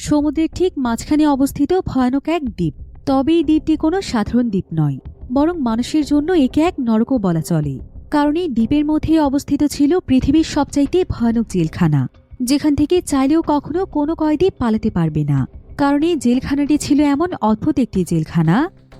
সমুদ্রের ঠিক মাঝখানে অবস্থিত ভয়ানক এক দ্বীপ। তবে এই দ্বীপটি কোনো সাধারণ দ্বীপ নয়, বরং মানুষের জন্য একে এক নরকও বলা চলে। কারণ এই দ্বীপের মধ্যে অবস্থিত ছিল পৃথিবীর সবচাইতে ভয়ানক জেলখানা, যেখান থেকে চাইলেও কখনো কোনো কয়েদি পালাতে পারবে না। কারণ এই জেলখানাটি ছিল এমন অদ্ভুত একটি জেলখানা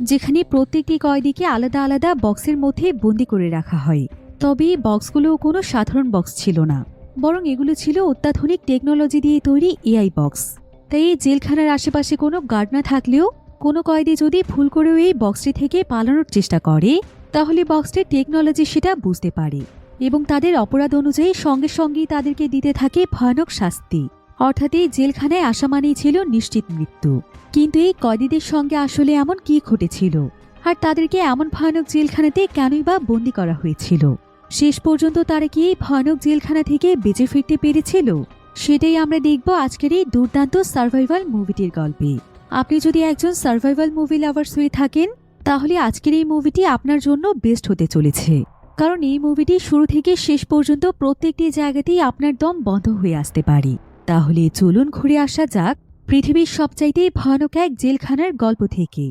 যেখানে প্রত্যেকটি কয়েদিকে আলাদা আলাদা বক্সের মধ্যে বন্দি করে রাখা হয়। তবে এই বক্সগুলোও কোনো সাধারণ বক্স ছিল না, বরং এগুলো ছিল অত্যাধুনিক টেকনোলজি দিয়ে তৈরি এআই বক্স। তাই এই জেলখানার আশেপাশে কোনো গার্ড না থাকলেও কোনো কয়েদি যদি ভুল করেও এই বক্সটি থেকে পালানোর চেষ্টা করে, তাহলে বক্সটির টেকনোলজি সেটা বুঝতে পারে এবং তাদের অপরাধ অনুযায়ী সঙ্গে সঙ্গেই তাদেরকে দিতে থাকে ভয়ানক শাস্তি। অর্থাৎ এই জেলখানায় আসা মানেই ছিল নিশ্চিত মৃত্যু। কিন্তু এই কয়েদিদের সঙ্গে আসলে এমন কি ঘটেছিল, আর তাদেরকে এমন ভয়ানক জেলখানাতে কেনই বা বন্দী করা হয়েছিল? শেষ পর্যন্ত তারা কি এই ভয়ানক জেলখানা থেকে বেঁচে ফিরতে পেরেছিল? সেটাই আমরা দেখব আজকের এই দুর্দান্ত সার্ভাইভাল মুভিটির গল্পে। আপনি যদি একজন সার্ভাইভাল মুভি লাভার্স হয়ে থাকেন, তাহলে আজকের এই মুভিটি আপনার জন্য বেস্ট হতে চলেছে। কারণ এই মুভিটি শুরু থেকে শেষ পর্যন্ত প্রত্যেকটি জায়গাতেই আপনার দম বন্ধ হয়ে আসতে পারে। তাহলে চলুন ঘুরে আসা যাক পৃথিবীর সবচাইতে ভয়ানক এক জেলখানার গল্প থেকে।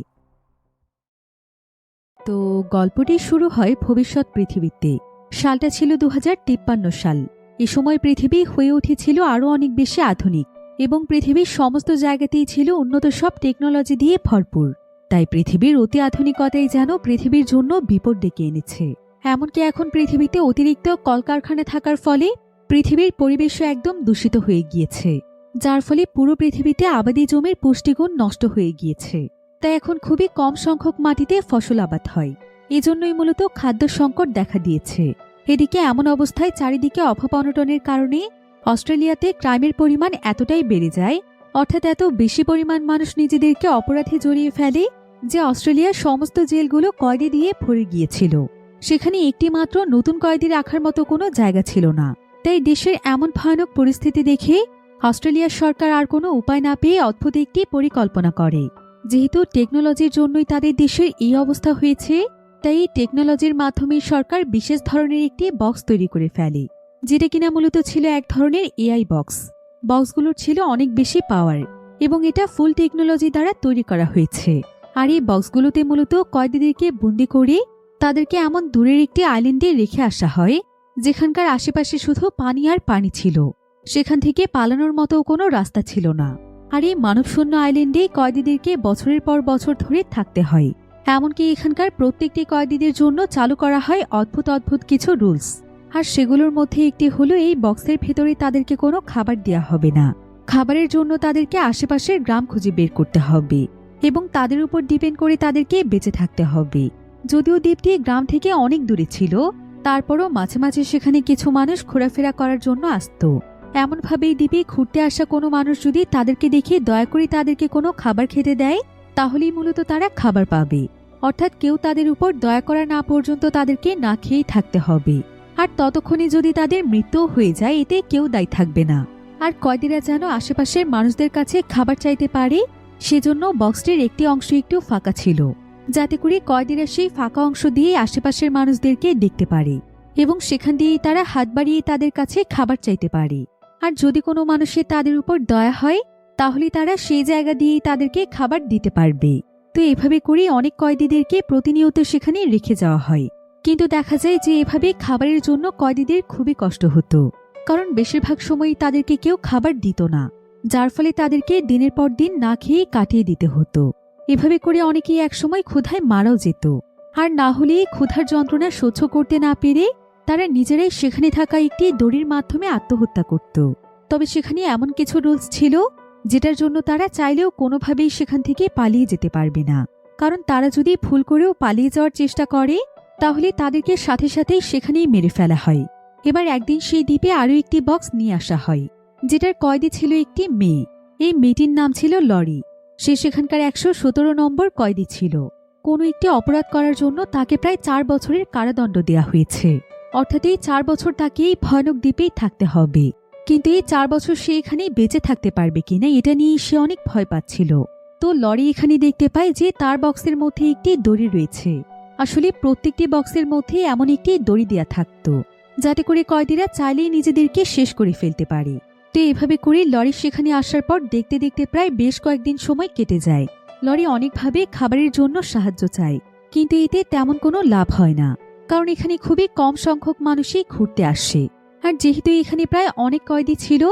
তো গল্পটি শুরু হয় ভবিষ্যৎ পৃথিবীতে। সালটা ছিল 2053 সাল। এ সময় পৃথিবী হয়ে উঠেছিল আরও অনেক বেশি আধুনিক এবং পৃথিবীর সমস্ত জায়গাতেই ছিল উন্নত সব টেকনোলজি দিয়ে ভরপুর। তাই পৃথিবীর অতি আধুনিকতাই যেন পৃথিবীর জন্য বিপদ ডেকে এনেছে। এমনকি এখন পৃথিবীতে অতিরিক্ত কলকারখানা থাকার ফলে পৃথিবীর পরিবেশও একদম দূষিত হয়ে গিয়েছে, যার ফলে পুরো পৃথিবীতে আবাদি জমির পুষ্টিগুণ নষ্ট হয়ে গিয়েছে। তাই এখন খুবই কম সংখ্যক মাটিতে ফসল আবাদ হয়। এজন্যই মূলত খাদ্য সংকট দেখা দিয়েছে। এদিকে এমন অবস্থায় চারিদিকে অভাব অনটনের কারণে অস্ট্রেলিয়াতে ক্রাইমের পরিমাণ এতটাই বেড়ে যায়, অর্থাৎ এত বেশি পরিমাণ মানুষ নিজেদেরকে অপরাধে জড়িয়ে ফেলে যে অস্ট্রেলিয়ার সমস্ত জেলগুলো কয়েদি দিয়ে ভরে গিয়েছিল। সেখানে একটি মাত্র নতুন কয়েদি রাখার মতো কোনো জায়গা ছিল না। তাই দেশের এমন ভয়ানক পরিস্থিতি দেখে অস্ট্রেলিয়ার সরকার আর কোনো উপায় না পেয়ে অদ্ভুত একটি পরিকল্পনা করে। যেহেতু টেকনোলজির জন্যই তাদের দেশের এই অবস্থা হয়েছে, তাই এই টেকনোলজির মাধ্যমে সরকার বিশেষ ধরনের একটি বক্স তৈরি করে ফেলে, যেটা কিনা মূলত ছিল এক ধরনের এআই বক্স। বক্সগুলোর ছিল অনেক বেশি পাওয়ার এবং এটা ফুল টেকনোলজি দ্বারা তৈরি করা হয়েছে। আর এই বক্সগুলোতে মূলত কয়েদিদেরকে বন্দি করে তাদেরকে এমন দূরের একটি আইল্যান্ডে রেখে আসা হয় যেখানকার আশেপাশে শুধু পানি আর পানি ছিল। সেখান থেকে পালানোর মতো কোনো রাস্তা ছিল না। আর এই মানবশূন্য আইল্যান্ডে কয়েদিদেরকে বছরের পর বছর ধরে থাকতে হয়। এমনকি এখানকার প্রত্যেকটি কয়েদিদের জন্য চালু করা হয় অদ্ভুত অদ্ভুত কিছু রুলস। আর সেগুলোর মধ্যে একটি হলো এই বক্সের ভেতরে তাদেরকে কোনো খাবার দেওয়া হবে না। খাবারের জন্য তাদেরকে আশেপাশের গ্রাম খুঁজে বের করতে হবে এবং তাদের উপর ডিপেন্ড করে তাদেরকে বেঁচে থাকতে হবে। যদিও দ্বীপটি গ্রাম থেকে অনেক দূরে ছিল, তারপরও মাঝে মাঝে সেখানে কিছু মানুষ ঘোরাফেরা করার জন্য আসত। এমনভাবেই দ্বীপে ঘুরতে আসা কোনো মানুষ যদি তাদেরকে দেখে দয়া করে তাদেরকে কোনো খাবার খেতে দেয়, তাহলেই মূলত তারা খাবার পাবে। অর্থাৎ কেউ তাদের উপর দয়া করা না পর্যন্ত তাদেরকে না খেয়েই থাকতে হবে। আর ততক্ষণে যদি তাদের মৃত্যু হয়ে যায়, এতে কেউ দায়ী থাকবে না। আর কয়েদিরা যেন আশেপাশের মানুষদের কাছে খাবার চাইতে পারে, সেজন্য বক্সটির একটি অংশ একটু ফাঁকা ছিল, যাতে করে কয়েদিরা সেই ফাঁকা অংশ দিয়ে আশেপাশের মানুষদেরকে দেখতে পারে এবং সেখান দিয়েই তারা হাত বাড়িয়ে তাদের কাছে খাবার চাইতে পারে। আর যদি কোনো মানুষের তাদের উপর দয়া হয়, তাহলে তারা সেই জায়গা দিয়েই তাদেরকে খাবার দিতে পারবে। তো এভাবে করে অনেক কয়েদিদেরকে প্রতিনিয়ত সেখানে রেখে যাওয়া হয়। কিন্তু দেখা যায় যে এভাবে খাবারের জন্য কয়েদিদের খুবই কষ্ট হতো, কারণ বেশিরভাগ সময়ই তাদেরকে কেউ খাবার দিত না, যার ফলে তাদেরকে দিনের পর দিন না খেয়ে কাটিয়ে দিতে হতো। এভাবে করে অনেকেই একসময় ক্ষুধায় মারাও যেত। আর না হলে ক্ষুধার যন্ত্রণা সহ্য করতে না পেরে তারা নিজেরাই সেখানে থাকা একটি দড়ির মাধ্যমে আত্মহত্যা করত। তবে সেখানে এমন কিছু রুলস ছিল যেটার জন্য তারা চাইলেও কোনোভাবেই সেখান থেকে পালিয়ে যেতে পারবে না। কারণ তারা যদি ভুল করেও পালিয়ে যাওয়ার চেষ্টা করে, তাহলে তাদেরকে সাথে সাথেই সেখানেই মেরে ফেলা হয়। এবার একদিন সেই দ্বীপে আরও একটি বক্স নিয়ে আসা হয়, যেটার কয়েদি ছিল একটি মেয়ে। এই মেয়েটির নাম ছিল লরি। সে সেখানকার 117 নম্বর কয়েদি ছিল। কোনো একটি অপরাধ করার জন্য তাকে প্রায় 4 বছরের কারাদণ্ড দেওয়া হয়েছে। অর্থাৎ এই 4 বছর তাকে এই ভয়ানক দ্বীপেই থাকতে হবে। কিন্তু এই 4 বছর সে এখানে বেঁচে থাকতে পারবে কিনা, এটা নিয়ে সে অনেক ভয় পাচ্ছিল। তো লরি এখানে দেখতে পায় যে তার বক্সের মধ্যে একটি দড়ি রয়েছে। আসলে প্রত্যেকটি বক্সের মধ্যে এমন একটি দড়ি দেয়া থাকতো, যাতে করে কয়েদিরা চাইলেই নিজেদেরকে শেষ করে ফেলতে পারে। তো এভাবে করে লরি সেখানে আসার পর দেখতে দেখতে প্রায় বেশ কয়েকদিন সময় কেটে যায়। লরি অনেকভাবে খাবারের জন্য সাহায্য চায়, কিন্তু এতে তেমন কোনো লাভ হয় না, কারণ এখানে খুবই কম সংখ্যক মানুষই ঘুরতে আসে। আর যেহেতু এখানে প্রায় অনেক কয়েদি ছিল,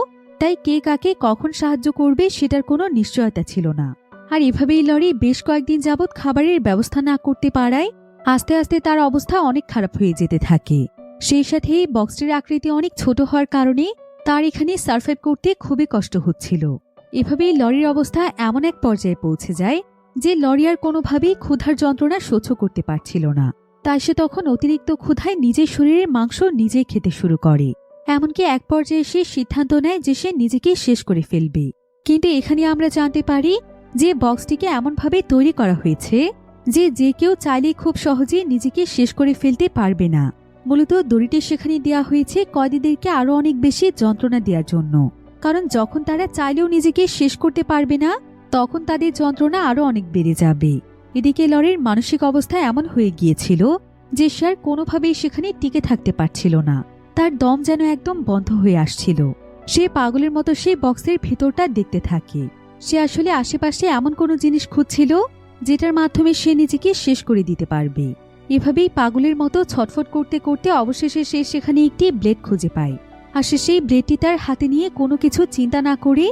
তাই কে কাকে কখন সাহায্য করবে সেটার কোনো নিশ্চয়তা ছিল না। আর এভাবেই লরি বেশ কয়েকদিন যাবৎ খাবারের ব্যবস্থা না করতে পারায় আস্তে আস্তে তার অবস্থা অনেক খারাপ হয়ে যেতে থাকে। সেই সাথে বক্সটির আকৃতি অনেক ছোট হওয়ার কারণে তার এখানে সার্ভাইভ করতে খুবই কষ্ট হচ্ছিল। এভাবেই লরির অবস্থা এমন এক পর্যায়ে পৌঁছে যায় যে লরি আর কোনোভাবেই ক্ষুধার যন্ত্রণা সহ্য করতে পারছিল না। তাই সে তখন অতিরিক্ত ক্ষুধায় নিজের শরীরের মাংস নিজেই খেতে শুরু করে। এমনকি এক পর্যায়ে সে সিদ্ধান্ত নেয় যে সে নিজেকে শেষ করে ফেলবে। কিন্তু এখানে আমরা জানতে পারি যে বক্সটিকে এমনভাবে তৈরি করা হয়েছে যে যে কেউ চাইলে খুব সহজে নিজেকে শেষ করে ফেলতে পারবে না। মূলত দড়িটি সেখানে দেওয়া হয়েছে কয়েদিদেরকে আরো অনেক বেশি যন্ত্রণা দেওয়ার জন্য, কারণ যখন তারা চাইলেও নিজেকে শেষ করতে পারবে না তখন তাদের যন্ত্রণা আরো অনেক বেড়ে যাবে। এদিকে লরির মানসিক অবস্থা এমন হয়ে গিয়েছিল যে সে আর কোনোভাবেই সেখানে টিকে থাকতে পারছিল না। তার দম যেন একদম বন্ধ হয়ে আসছিল। সে পাগলের মতো সেই বক্সের ভেতরটা দেখতে থাকে। সে আসলে আশেপাশে এমন কোনো জিনিস খুঁজছিল যেটার মাধ্যমে সে নিজেকে শেষ করে দিতে পারবে। এভাবেই পাগলের মতো ছটফট করতে করতে অবশেষে সে সেখানে একটি ব্লেড খুঁজে পায়। আর সে সেই ব্লেডটি তার হাতে নিয়ে কোনো কিছু চিন্তা না করে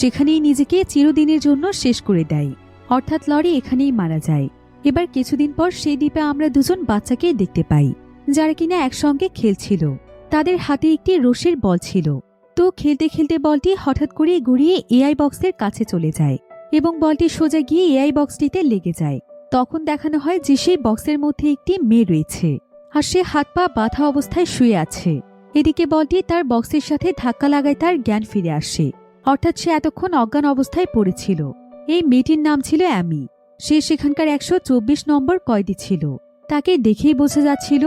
সেখানেই নিজেকে চিরদিনের জন্য শেষ করে দেয়। অর্থাৎ লরি এখানেই মারা যায়। এবার কিছুদিন পর সেই দ্বীপে আমরা দুজন বাচ্চাকে দেখতে পাই, যারা কিনা একসঙ্গে খেলছিল। তাদের হাতে একটি রশির বল ছিল। তো খেলতে খেলতে বলটি হঠাৎ করে গড়িয়ে এআই বক্সের কাছে চলে যায় এবং বলটি সোজা গিয়ে এআই বক্সটিতে লেগে যায়। তখন দেখানো হয় যে সেই বক্সের মধ্যে একটি মেয়ে রয়েছে, আর সে হাত পা বাঁধা অবস্থায় শুয়ে আছে। এদিকে বলটি তার বক্সের সাথে ধাক্কা লাগায় তার জ্ঞান ফিরে আসে। অর্থাৎ সে এতক্ষণ অজ্ঞান অবস্থায় পড়েছিল। এই মেয়েটির নাম ছিল অ্যামি। সে সেখানকার 124 নম্বর কয়েদি ছিল। তাকে দেখেই বোঝা যাচ্ছিল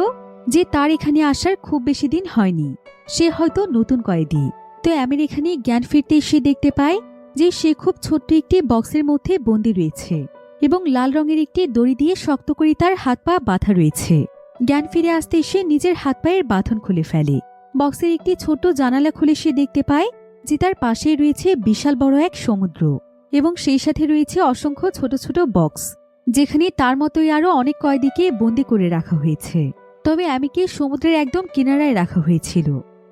যে তার এখানে আসার খুব বেশি দিন হয়নি। সে হয়তো নতুন কয়েদি। তো অ্যামির এখানে জ্ঞান ফিরতে সে দেখতে পায় যে সে খুব ছোট্ট একটি বক্সের মধ্যে বন্দী রয়েছে এবং লাল রঙের একটি দড়ি দিয়ে শক্ত করে তার হাত পা বাঁধা রয়েছে। জ্ঞান ফিরে আসতে সে নিজের হাত পায়ের বাঁধন খুলে ফেলে। বক্সের একটি ছোট্ট জানালা খুলে সে দেখতে পায় যে তার পাশেই রয়েছে বিশাল বড় এক সমুদ্র এবং সেই সাথে রয়েছে অসংখ্য ছোট ছোট বক্স, যেখানে তার মতোই আরো অনেক কয়েদিকে বন্দী করে রাখা হয়েছে। তবে অ্যামিকে সমুদ্রের একদম কিনারায় রাখা হয়েছিল,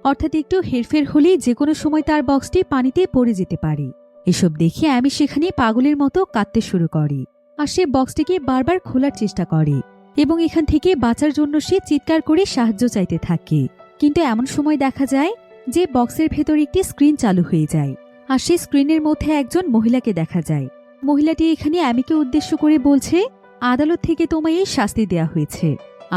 অর্থাৎ একটু হেরফের হলেই যে কোনো সময় তার বক্সটি পানিতে পড়ে যেতে পারে। এসব দেখে অ্যামি সেখানে পাগলের মতো কাঁদতে শুরু করে আর সে বক্সটিকে বারবার খোলার চেষ্টা করে এবং এখান থেকে বাঁচার জন্য সে চিৎকার করে সাহায্য চাইতে থাকে। কিন্তু এমন সময় দেখা যায় যে বক্সের ভেতর একটি স্ক্রিন চালু হয়ে যায় আর সেই স্ক্রিনের মধ্যে একজন মহিলাকে দেখা যায়। মহিলাটি এখানে অ্যামিকে উদ্দেশ্য করে বলছে, আদালত থেকে তোমায় এই শাস্তি দেয়া হয়েছে।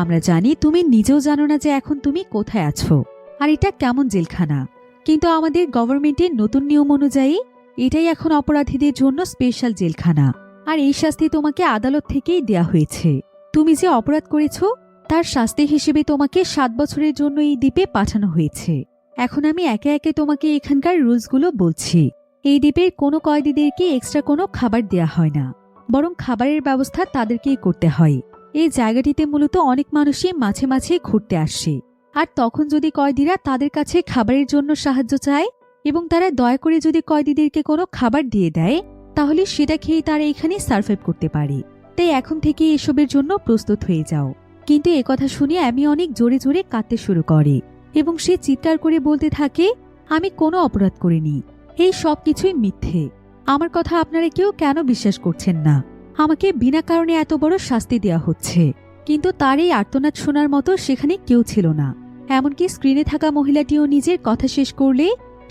আমরা জানি তুমি নিজেও জানো না যে এখন তুমি কোথায় আছো আর এটা কেমন জেলখানা, কিন্তু আমাদের গভর্নমেন্টের নতুন নিয়ম অনুযায়ী এটাই এখন অপরাধীদের জন্য স্পেশাল জেলখানা। আর এই শাস্তি তোমাকে আদালত থেকেই দেয়া হয়েছে। তুমি যে অপরাধ করেছ তার শাস্তি হিসেবে তোমাকে 7 বছরের জন্য এই দ্বীপে পাঠানো হয়েছে। এখন আমি একে একে তোমাকে এখানকার রুলসগুলো বলছি। এই দ্বীপের কোনো কয়েদিদেরকে এক্সট্রা কোনো খাবার দেয়া হয় না, বরং খাবারের ব্যবস্থা তাদেরকেই করতে হয়। এই জায়গাটিতে মূলত অনেক মানুষই মাঝে মাঝে ঘুরতে আসে, আর তখন যদি কয়েদিরা তাদের কাছে খাবারের জন্য সাহায্য চায় এবং তারা দয়া করে যদি কয়েদিদেরকে কোনো খাবার দিয়ে দেয়, তাহলে সেটা খেয়ে তারা এখানে সার্ভাইভ করতে পারে। তাই এখন থেকে এসবের জন্য প্রস্তুত হয়ে যাও। কিন্তু একথা শুনে আমি অনেক জোরে জোরে কাঁদতে শুরু করে এবং সে চিৎকার করে বলতে থাকে, আমি কোনো অপরাধ করিনি, এই সব কিছুই মিথ্যে। আমার কথা আপনারা কেউ কেন বিশ্বাস করছেন না? আমাকে বিনা কারণে এত বড় শাস্তি দেওয়া হচ্ছে। কিন্তু তার এই আর্তনাদ শোনার মতো সেখানে কেউ ছিল না। এমনকি স্ক্রিনে থাকা মহিলাটিও নিজের কথা শেষ করলে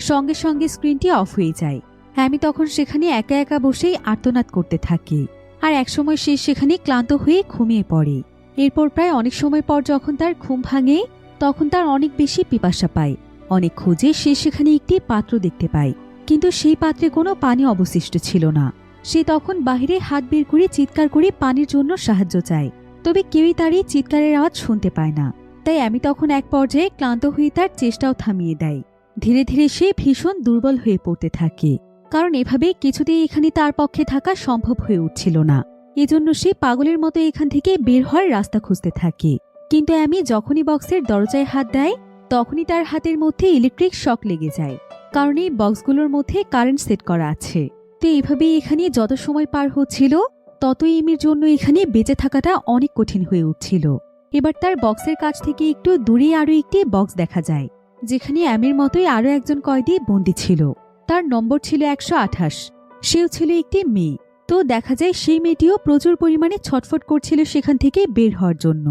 সঙ্গে সঙ্গে স্ক্রিনটি অফ হয়ে যায়। আমি তখন সেখানে একা একা বসেই আর্তনাদ করতে থাকি আর একসময় সে সেখানে ক্লান্ত হয়ে ঘুমিয়ে পড়ে। এরপর প্রায় অনেক সময় পর যখন তার ঘুম ভাঙে তখন তার অনেক বেশি পিপাসা পায়। অনেক খোঁজে সে সেখানে একটি পাত্র দেখতে পায়, কিন্তু সেই পাত্রে কোনো পানি অবশিষ্ট ছিল না। সে তখন বাহিরে হাত বের করে চিৎকার করে পানির জন্য সাহায্য চায়, তবে কেউই তার এই চিৎকারের আওয়াজ শুনতে পায় না। তাই আমি তখন এক পর্যায়ে ক্লান্ত হয়ে তার চেষ্টাও থামিয়ে দেয়। ধীরে ধীরে সে ভীষণ দুর্বল হয়ে পড়তে থাকে, কারণ এভাবে কিছুতেই এখানে তার পক্ষে থাকা সম্ভব হয়ে উঠছিল না। এজন্য সে পাগলের মতো এখান থেকে বের হওয়ার রাস্তা খুঁজতে থাকে। কিন্তু আমি যখনই বক্সের দরজায় হাত দেয় তখনই তার হাতের মধ্যে ইলেকট্রিক শক লেগে যায়, কারণ এই বক্সগুলোর মধ্যে কারেন্ট সেট করা আছে। তো এইভাবেই এখানে যত সময় পার হচ্ছিল ততই এমির জন্য এখানে বেঁচে থাকাটা অনেক কঠিন হয়ে উঠছিল। এবার তার বক্সের কাছ থেকে একটু দূরে আরও একটি বক্স দেখা যায়, যেখানে অ্যামির মতোই আরও একজন কয়েদি বন্দী ছিল। তার নম্বর ছিল 128। সেও ছিল একটি মেয়ে। তো দেখা যায় সেই মেয়েটিও প্রচুর পরিমাণে ছটফট করছিল সেখান থেকে বের হওয়ার জন্য।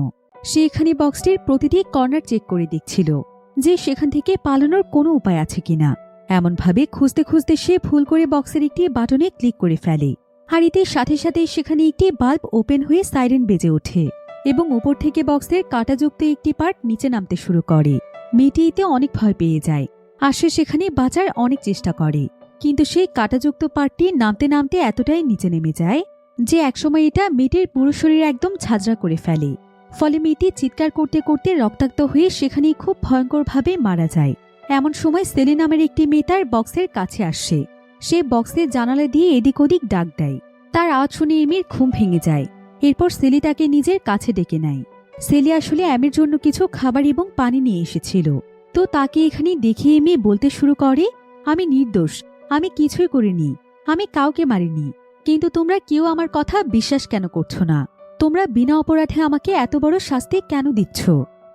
সে এখানে বক্সটির প্রতিটি কর্নার চেক করে দেখছিল যে সেখান থেকে পালানোর কোনো উপায় আছে কিনা। এমনভাবে খুঁজতে খুঁজতে সে ভুল করে বক্সের একটি বাটনে ক্লিক করে ফেলে, আর এতে সাথে সাথে সেখানে একটি বাল্ব ওপেন হয়ে সাইরেন বেজে ওঠে এবং উপর থেকে বক্সের কাঁটাযুক্ত একটি পার্ট নিচে নামতে শুরু করে। মেয়েটি এতে অনেক ভয় পেয়ে যায় আর সে সেখানে বাঁচার অনেক চেষ্টা করে, কিন্তু সেই কাঁটাযুক্ত পার্টটি নামতে নামতে এতটাই নিচে নেমে যায় যে একসময় এটা মেয়েটির পুরো শরীর একদম ঝাঁঝরা করে ফেলে। ফলে মেয়েটি চিৎকার করতে করতে রক্তাক্ত হয়ে সেখানে খুব ভয়ঙ্করভাবে মারা যায়। এমন সময় সেলি নামের একটি মেয়ে তার বক্সের কাছে আসে। সে বক্সের জানালা দিয়ে এদিক ওদিক ডাক দেয়। তার আওয়াজ শুনে এমির ঘুম ভেঙে যায়। এরপর সেলি তাকে নিজের কাছে ডেকে নেয়। সেলি আসলে অ্যামির জন্য কিছু খাবার এবং পানি নিয়ে এসেছিল। তো তাকে এখানে দেখে এমি বলতে শুরু করে, আমি নির্দোষ, আমি কিছুই করিনি, আমি কাউকে মারিনি, কিন্তু তোমরা কেউ আমার কথা বিশ্বাস কেন করছো না? তোমরা বিনা অপরাধে আমাকে এত বড় শাস্তি কেন দিচ্ছ?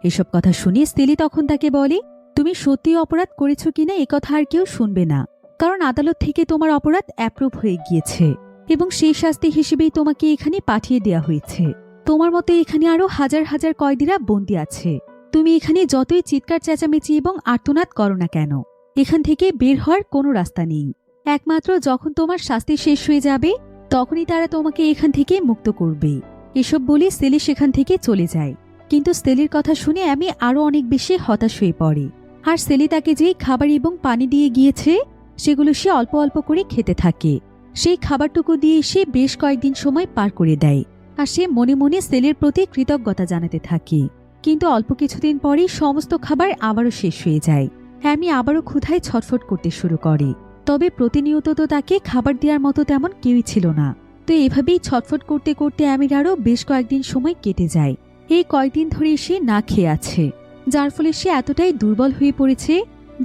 এসব কথা শুনে সেলি তখন তাকে বলে, তুমি সত্যি অপরাধ করেছো কিনা এ কথা আর কেউ শুনবে না, কারণ আদালত থেকে তোমার অপরাধ অ্যাপ্রুভ হয়ে গিয়েছে এবং সেই শাস্তি হিসেবেই তোমাকে এখানে পাঠিয়ে দেওয়া হয়েছে। তোমার মতো এখানে আরো হাজার হাজার কয়েদিরা বন্দী আছে। তুমি এখানে যতই চিৎকার চেঁচামেচি এবং আর্তনাদ করো না কেন, এখান থেকে বের হওয়ার কোনো রাস্তা নেই। একমাত্র যখন তোমার শাস্তি শেষ হয়ে যাবে তখনই তারা তোমাকে এখান থেকে মুক্ত করবে। এসব বলে সেলি সেখান থেকে চলে যায়। কিন্তু সেলির কথা শুনে আমি আরো অনেক বেশি হতাশ হয়ে পড়ে। আর সেলি তাকে যেই খাবার এবং পানি দিয়ে গিয়েছে সেগুলো সে অল্প অল্প করে খেতে থাকে। সেই খাবারটুকু দিয়ে সে বেশ কয়েকদিন সময় পার করে দেয় আর সে মনে মনে সেলির প্রতি কৃতজ্ঞতা জানাতে থাকে। কিন্তু অল্প কিছুদিন পরেই সমস্ত খাবার আবারও শেষ হয়ে যায়। আমি আবারও ক্ষুধায় ছটফট করতে শুরু করে। তবে প্রতিনিয়ত তো তাকে খাবার দেওয়ার মতো তেমন কেউই ছিল না। তো এভাবেই ছটফট করতে করতে আমির আরও বেশ কয়েকদিন সময় কেটে যায়। এই কয়েকদিন ধরে সে না খেয়ে আছে, যার ফলে সে এতটাই দুর্বল হয়ে পড়েছে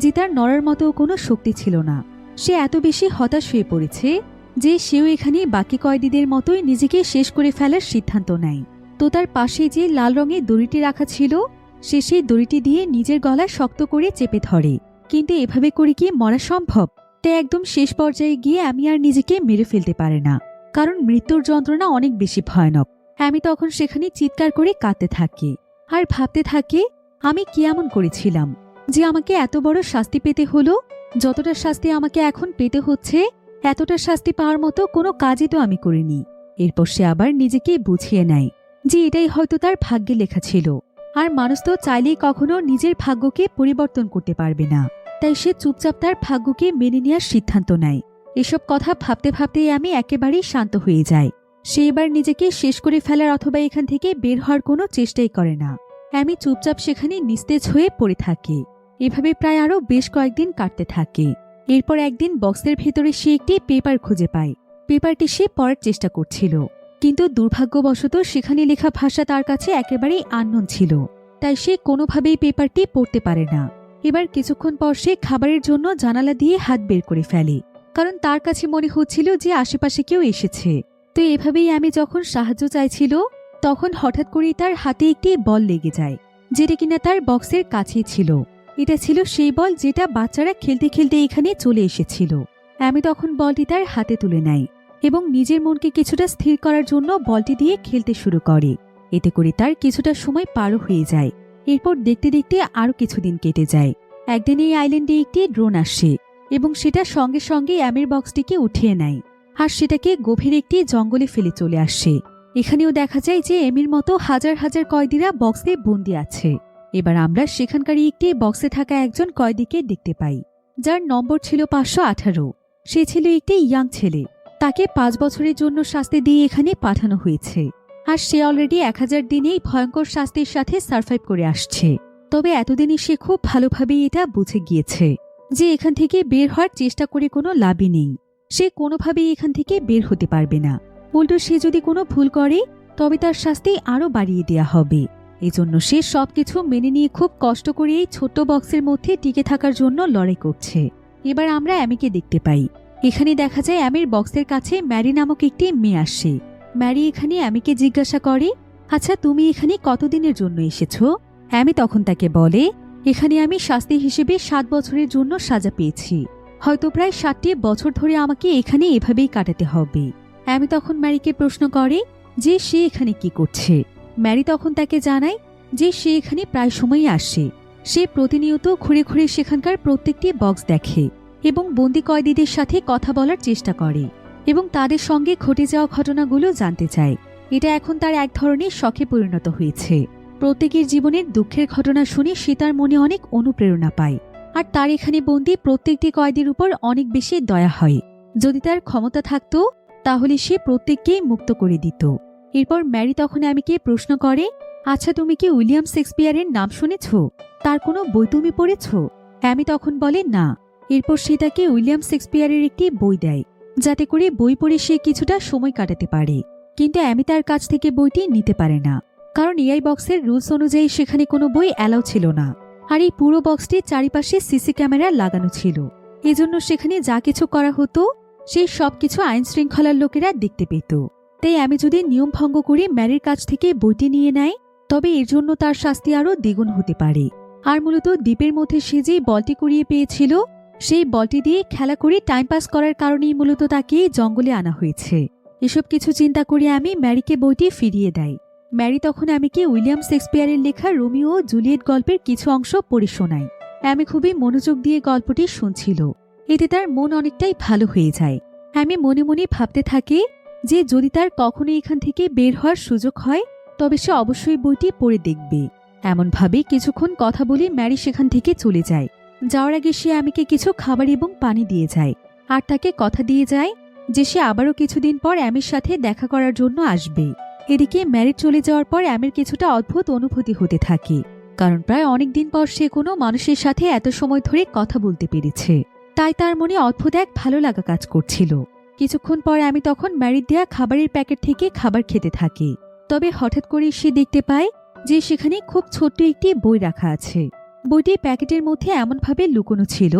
যে তার নড়ার মতো কোনো শক্তি ছিল না। সে এত বেশি হতাশ হয়ে পড়েছে যে সেও এখানে বাকি কয়েদিদের মতোই নিজেকে শেষ করে ফেলার সিদ্ধান্ত নেয়। তো তার পাশে যে লাল রঙের দড়িটি রাখা ছিল সে সেই দড়িটি দিয়ে নিজের গলা শক্ত করে চেপে ধরে। কিন্তু এভাবে করে কি মরা সম্ভব? তাই একদম শেষ পর্যায়ে গিয়ে আমি আর নিজেকে মেরে ফেলতে পারে না, কারণ মৃত্যুর যন্ত্রণা অনেক বেশি ভয়ানক। আমি তখন সেখানে চিৎকার করে কাঁদতে থাকি আর ভাবতে থাকি আমি কি এমন করেছিলাম যে আমাকে এত বড় শাস্তি পেতে হলো। যতটা শাস্তি আমাকে এখন পেতে হচ্ছে এতটা শাস্তি পাওয়ার মতো কোনো কাজই তো আমি করিনি। এরপর সে আবার নিজেকে বুঝিয়ে নেয় যে এটাই হয়তো তার ভাগ্যে লেখা ছিল, আর মানুষ তো চাইলেই কখনো নিজের ভাগ্যকে পরিবর্তন করতে পারবে না। তাই সে চুপচাপ তার ভাগ্যকে মেনে নেওয়ার সিদ্ধান্ত নেয়। এসব কথা ভাবতে ভাবতেই আমি একেবারেই শান্ত হয়ে যাই। সে এবার নিজেকে শেষ করে ফেলার অথবা এখান থেকে বের হওয়ার কোনো চেষ্টাই করে না। আমি চুপচাপ সেখানে নিস্তেজ হয়ে পড়ে থাকি। এভাবে প্রায় আরও বেশ কয়েকদিন কাটতে থাকে। এরপর একদিন বক্সের ভেতরে সে একটি পেপার খুঁজে পায়। পেপারটি সে পড়ার চেষ্টা করছিল, কিন্তু দুর্ভাগ্যবশত সেখানে লেখা ভাষা তার কাছে একেবারেই আননোন ছিল। তাই সে কোনোভাবেই পেপারটি পড়তে পারে না। এবার কিছুক্ষণ পর সে খাবারের জন্য জানালা দিয়ে হাত বের করে ফেলে, কারণ তার কাছে মনে হচ্ছিল যে আশেপাশে কেউ এসেছে। তো এভাবেই আমি যখন সাহায্য চাইছিল তখন হঠাৎ করেই তার হাতে একটি বল লেগে যায়, যেটা কিনা তার বক্সের কাছেই ছিল। এটা ছিল সেই বল যেটা বাচ্চারা খেলতে খেলতে এখানে চলে এসেছিল। আমি তখন বলটি তার হাতে তুলে নেই এবং নিজের মনকে কিছুটা স্থির করার জন্য বলটি দিয়ে খেলতে শুরু করে। এতে করে তার কিছুটা সময় পারও হয়ে যায়। এরপর দেখতে দেখতে আরও কিছুদিন কেটে যায়। একদিন এই আইল্যান্ডে একটি ড্রোন আসে এবং সেটা সঙ্গে সঙ্গে অ্যামির বক্সটিকে উঠিয়ে নেয় আর সেটাকে গভীর একটি জঙ্গলে ফেলে চলে আসে। এখানেও দেখা যায় যে এমির মতো হাজার হাজার কয়েদিরা বক্সে বন্দি আছে। এবার আমরা সেখানকারই একটি বক্সে থাকা একজন কয়েদিকে দেখতে পাই, যার নম্বর ছিল 518। সে ছিল একটি ইয়াং ছেলে। তাকে 5 বছরের জন্য শাস্তি দিয়ে এখানে পাঠানো হয়েছে, আর সে অলরেডি 1000 দিনেই ভয়ঙ্কর শাস্তির সাথে সার্ভাইভ করে আসছে। তবে এতদিনই সে খুব ভালোভাবেই এটা বুঝে গিয়েছে যে এখান থেকে বের হওয়ার চেষ্টা করে কোনো লাভই নেই। সে কোনোভাবেই এখান থেকে বের হতে পারবে না। উল্টো সে যদি কোনো ভুল করে তবে তার শাস্তি আরও বাড়িয়ে দেয়া হবে। এজন্য সে সবকিছু মেনে নিয়ে খুব কষ্ট করে এই ছোট্ট বক্সের মধ্যে টিকে থাকার জন্য লড়াই করছে। এবার আমরা অ্যামিকে দেখতে পাই। এখানে দেখা যায় অ্যামির বক্সের কাছে ম্যারি নামক একটি মেয়ে আসে। ম্যারি এখানে অ্যামিকে জিজ্ঞাসা করে, আচ্ছা তুমি এখানে কতদিনের জন্য এসেছো? অ্যামি তখন তাকে বলে, এখানে আমি শাস্তি হিসেবে 7 বছরের জন্য সাজা পেয়েছি। হয়তো প্রায় 7টি বছর ধরে আমাকে এখানে এভাবেই কাটাতে হবে। অ্যামি তখন ম্যারিকে প্রশ্ন করে যে সে এখানে কি করছে। ম্যারি তখন তাকে জানায় যে সে এখানে প্রায় সময়ই আসে। সে প্রতিনিয়ত ঘুরে ঘুরে সেখানকার প্রত্যেকটি বক্স দেখে এবং বন্দি কয়েদিদের সাথে কথা বলার চেষ্টা করে এবং তাদের সঙ্গে ঘটে যাওয়া ঘটনাগুলো জানতে চায়। এটা এখন তার এক ধরনের শখে পরিণত হয়েছে। প্রত্যেকের জীবনের দুঃখের ঘটনা শুনে সে তার মনে অনেক অনুপ্রেরণা পায়। আর তার এখানে বন্দি প্রত্যেকটি কয়েদির উপর অনেক বেশি দয়া হয়। যদি তার ক্ষমতা থাকত তাহলে সে প্রত্যেককেই মুক্ত করে দিত। এরপর ম্যারি তখন অ্যামিকে প্রশ্ন করে, আচ্ছা তুমি কি উইলিয়াম শেক্সপিয়ারের নাম শুনেছ? তার কোনো বই তুমি পড়েছ? অ্যামি তখন বলে না। এরপর সে তাকে উইলিয়াম শেক্সপিয়ারের একটি বই দেয় যাতে করে বই পড়ে সে কিছুটা সময় কাটাতে পারে। কিন্তু অ্যামি তার কাছ থেকে বইটি নিতে পারে না, কারণ এআই বক্সের রুলস অনুযায়ী সেখানে কোনো বই অ্যালাউ ছিল না। আর এই পুরো বক্সটির চারিপাশে সিসি ক্যামেরা লাগানো ছিল। এজন্য সেখানে যা কিছু করা হতো সেই সব কিছু আইন শৃঙ্খলার লোকেরা দেখতে পেত। তাই অ্যামি যদি নিয়ম ভঙ্গ করে ম্যারির কাছ থেকে বইটি নিয়ে নেয় তবে এর জন্য তার শাস্তি আরও দ্বিগুণ হতে পারে। আর মূলত দ্বীপের মধ্যে সে যেই বলটি কুড়িয়ে পেয়েছিল সেই বলটি দিয়ে খেলা করে টাইম পাস করার কারণেই মূলত তাকে জঙ্গলে আনা হয়েছে। এসব কিছু চিন্তা করে আমি ম্যারিকে বইটি ফিরিয়ে দেয়। ম্যারি তখন অ্যামিকে উইলিয়াম শেক্সপিয়ারের লেখা রোমিও ও জুলিয়েট গল্পের কিছু অংশ পড়ে শোনায়। অ্যামি খুবই মনোযোগ দিয়ে গল্পটি শুনছিল। এতে তার মন অনেকটাই ভালো হয়ে যায়। অ্যামি মনে মনে ভাবতে থাকে যে যদি তার কখনো এখান থেকে বের হওয়ার সুযোগ হয় তবে সে অবশ্যই বইটি পড়ে দেখবে। এমনভাবে কিছুক্ষণ কথা বলে ম্যারি সেখান থেকে চলে যায়। যাওয়ার আগে সে অ্যামিকে কিছু খাবার এবং পানি দিয়ে যায় আর তাকে কথা দিয়ে যায় যে সে আবারও কিছুদিন পর অ্যামির সাথে দেখা করার জন্য আসবে। এদিকে ম্যারি চলে যাওয়ার পর অ্যামির কিছুটা অদ্ভুত অনুভূতি হতে থাকে, কারণ প্রায় অনেকদিন পর সে কোনো মানুষের সাথে এত সময় ধরে কথা বলতে পেরেছে। তাই তার মনে অদ্ভুত এক ভালো লাগা কাজ করছিল। কিছুক্ষণ পর অ্যামি তখন ম্যারির দেয়া খাবারের প্যাকেট থেকে খাবার খেতে থাকে। তবে হঠাৎ করে সে দেখতে পায় যে সেখানে খুব ছোট্ট একটি বই রাখা আছে। বইটি প্যাকেটের মধ্যে এমনভাবে লুকোনো ছিল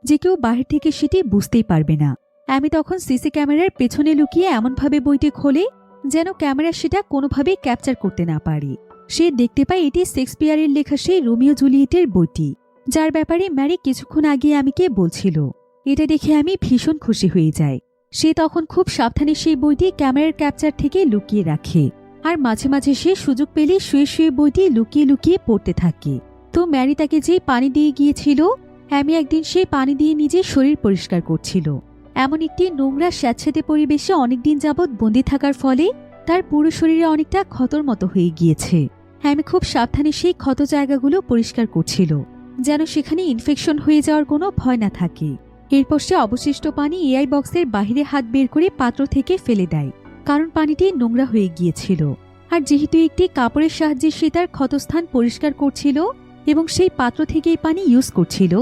যে কেউ বাহির থেকে সেটি বুঝতেই পারবে না। অ্যামি তখন সিসি ক্যামেরার পেছনে লুকিয়ে এমনভাবে বইটি খোলে যেন ক্যামেরা সেটা কোনোভাবেই ক্যাপচার করতে না পারে। সে দেখতে পায় এটি শেক্সপিয়ারের লেখা সেই রোমিও জুলিয়েটের বইটি, যার ব্যাপারে ম্যারি কিছুক্ষণ আগে অ্যামিকে বলছিল। এটা দেখে আমি ভীষণ খুশি হয়ে যাই। সে তখন খুব সাবধানে সেই বইটি ক্যামেরার ক্যাপচার থেকে লুকিয়ে রাখে আর মাঝে মাঝে সে সুযোগ পেলে শুয়ে শুয়ে বইটি লুকিয়ে লুকিয়ে পড়তে থাকে। তো ম্যারি তাকে যে পানি দিয়ে গিয়েছিল, অ্যামি একদিন সেই পানি দিয়ে নিজের শরীর পরিষ্কার করছিল। এমন একটি নোংরা স্যাঁতসেঁতে পরিবেশে অনেকদিন যাবৎ বন্দি থাকার ফলে তার পুরো শরীরে অনেকটা ক্ষতর মতো হয়ে গিয়েছে। অ্যামি খুব সাবধানে সেই ক্ষত জায়গাগুলো পরিষ্কার করছিল যেন সেখানে ইনফেকশন হয়ে যাওয়ার কোনো ভয় না থাকে। এরপর সে অবশিষ্ট পানি এআই বক্সের বাহিরে হাত বের করে পাত্র থেকে ফেলে দেয়, কারণ পানিটি নোংরা হয়ে গিয়েছিল। আর যেহেতু একটি কাপড়ের সাহায্যে সে তার ক্ষতস্থান পরিষ্কার করছিল এবং সেই পাত্র থেকেই পানি ইউজ করছিল,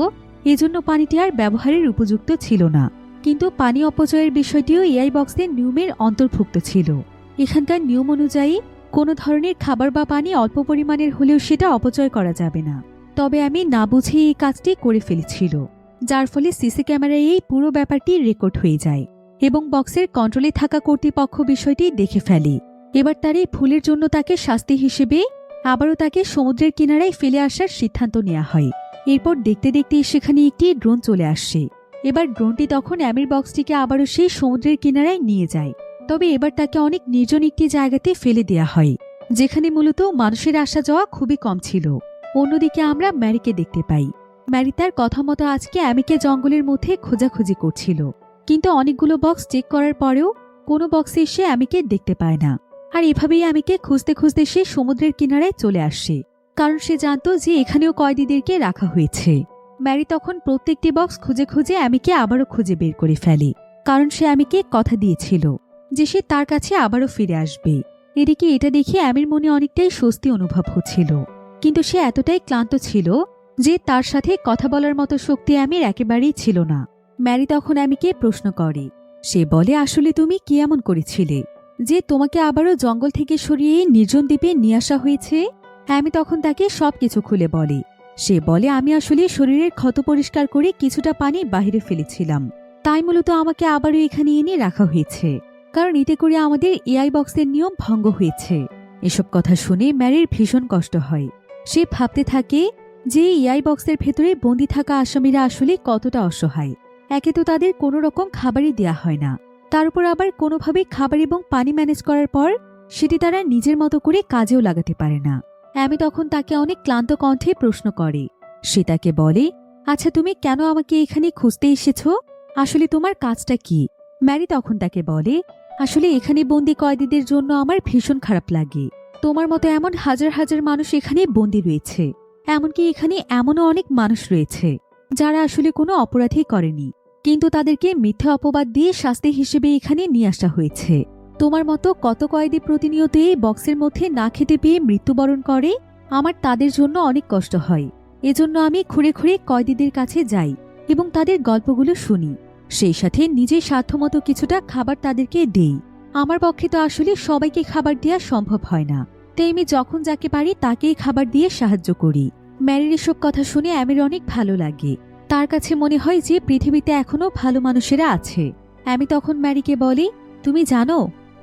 এজন্য পানিটি আর ব্যবহারের উপযুক্ত ছিল না। কিন্তু পানি অপচয়ের বিষয়টিও এআই বক্সের নিয়মের অন্তর্ভুক্ত ছিল। এখানকার নিয়ম অনুযায়ী কোনো ধরনের খাবার বা পানি অল্প পরিমাণের হলেও সেটা অপচয় করা যাবে না। তবে আমি না বুঝে এই কাজটি করে ফেলেছিল, যার ফলে সিসি ক্যামেরায় এই পুরো ব্যাপারটি রেকর্ড হয়ে যায় এবং বক্সের কন্ট্রোলে থাকা কর্তৃপক্ষ বিষয়টি দেখে ফেলে। এবার তার এই ভুলের জন্য তাকে শাস্তি হিসেবে আবারও তাকে সমুদ্রের কিনারায় ফেলে আসার সিদ্ধান্ত নেওয়া হয়। এরপর দেখতে দেখতে সেখানে একটি ড্রোন চলে আসে। এবার ড্রোনটি তখন অ্যামির বক্সটিকে আবারও সেই সমুদ্রের কিনারায় নিয়ে যায়। তবে এবার তাকে অনেক নির্জন একটি জায়গাতে ফেলে দেয়া হয়, যেখানে মূলত মানুষের আসা যাওয়া খুবই কম ছিল। অন্যদিকে আমরা ম্যারিকে দেখতে পাই। ম্যারি তার কথা মতো আজকে অ্যামিকে জঙ্গলের মধ্যে খোঁজাখুঁজি করছিল, কিন্তু অনেকগুলো বক্স চেক করার পরেও কোনো বক্সে সে অ্যামিকে দেখতে পায় না। আর এভাবেই অ্যামিকে খুঁজতে খুঁজতে সে সমুদ্রের কিনারায় চলে আসে, কারণ সে জানত যে এখানেও কয়েদিদেরকে রাখা হয়েছে। ম্যারি তখন প্রত্যেকটি বক্স খুঁজে খুঁজে অ্যামিকে আবারও খুঁজে বের করে ফেলে, কারণ সে অ্যামিকে কথা দিয়েছিল যে সে তার কাছে আবারও ফিরে আসবে। এদিকে এটা দেখে অ্যামির মনে অনেকটাই স্বস্তি অনুভব হচ্ছিল, কিন্তু সে এতটাই ক্লান্ত ছিল যে তার সাথে কথা বলার মতো শক্তি অ্যামির একেবারেই ছিল না। ম্যারি তখন অ্যামিকে প্রশ্ন করে। সে বলে, আসলে তুমি কি এমন করেছিলে যে তোমাকে আবারও জঙ্গল থেকে সরিয়ে নির্জন দ্বীপে নিয়ে আসা হয়েছে? অ্যামি তখন তাকে সবকিছু খুলে বলে সে বলে, আমি আসলে শরীরের ক্ষত পরিষ্কার করে কিছুটা পানি বাইরে ফেলেছিলাম, তাই মূলত আমাকে আবারও এখানে এনে রাখা হয়েছে, কারণ এতে করে আমাদের এআই বক্সের নিয়ম ভঙ্গ হয়েছে। এসব কথা শুনে ম্যারির ভীষণ কষ্ট হয়। সে ভাবতে থাকে যে এআই বক্সের ভেতরে বন্দি থাকা আসামিরা আসলে কতটা অসহায়। একে তো তাদের কোনো রকম খাবারই দেয়া হয় না, তার উপর আবার কোনোভাবেই খাবার এবং পানি ম্যানেজ করার পর সেটি তারা নিজের মতো করে কাজেও লাগাতে পারে না। অ্যামি তখন তাকে অনেক ক্লান্ত কণ্ঠে প্রশ্ন করে। সে তাকে বলে, আচ্ছা, তুমি কেন আমাকে এখানে খুঁজতে এসেছ? আসলে তোমার কাজটা কি? ম্যারি তখন তাকে বলে, আসলে এখানে বন্দি কয়েদিদের জন্য আমার ভীষণ খারাপ লাগে। তোমার মতো এমন হাজার হাজার মানুষ এখানে বন্দি রয়েছে, এমনকি এখানে এমনও অনেক মানুষ রয়েছে যারা আসলে কোনো অপরাধই করেনি, কিন্তু তাদেরকে মিথ্যা অপবাদ দিয়ে শাস্তি হিসেবে এখানে নিয়ে আসা হয়েছে। তোমার মতো কত কয়েদি প্রতিনিয়ত এই বক্সের মধ্যে না খেতে পেয়ে মৃত্যুবরণ করে। আমার তাদের জন্য অনেক কষ্ট হয়। এজন্য আমি ঘুরে ঘুরে কয়েদিদের কাছে যাই এবং তাদের গল্পগুলো শুনি, সেই সাথে নিজের সাধ্যমতো কিছুটা খাবার তাদেরকে দেই। আমার পক্ষে তো আসলে সবাইকে খাবার দেওয়া সম্ভব হয় না, তাই আমি যখন যাকে পারি তাকেই খাবার দিয়ে সাহায্য করি। ম্যারির এসব কথা শুনে অ্যামির অনেক ভালো লাগে। তার কাছে মনে হয় যে পৃথিবীতে এখনো ভালো মানুষেরা আছে। অ্যামি তখন ম্যারিকে বলে, তুমি জানো,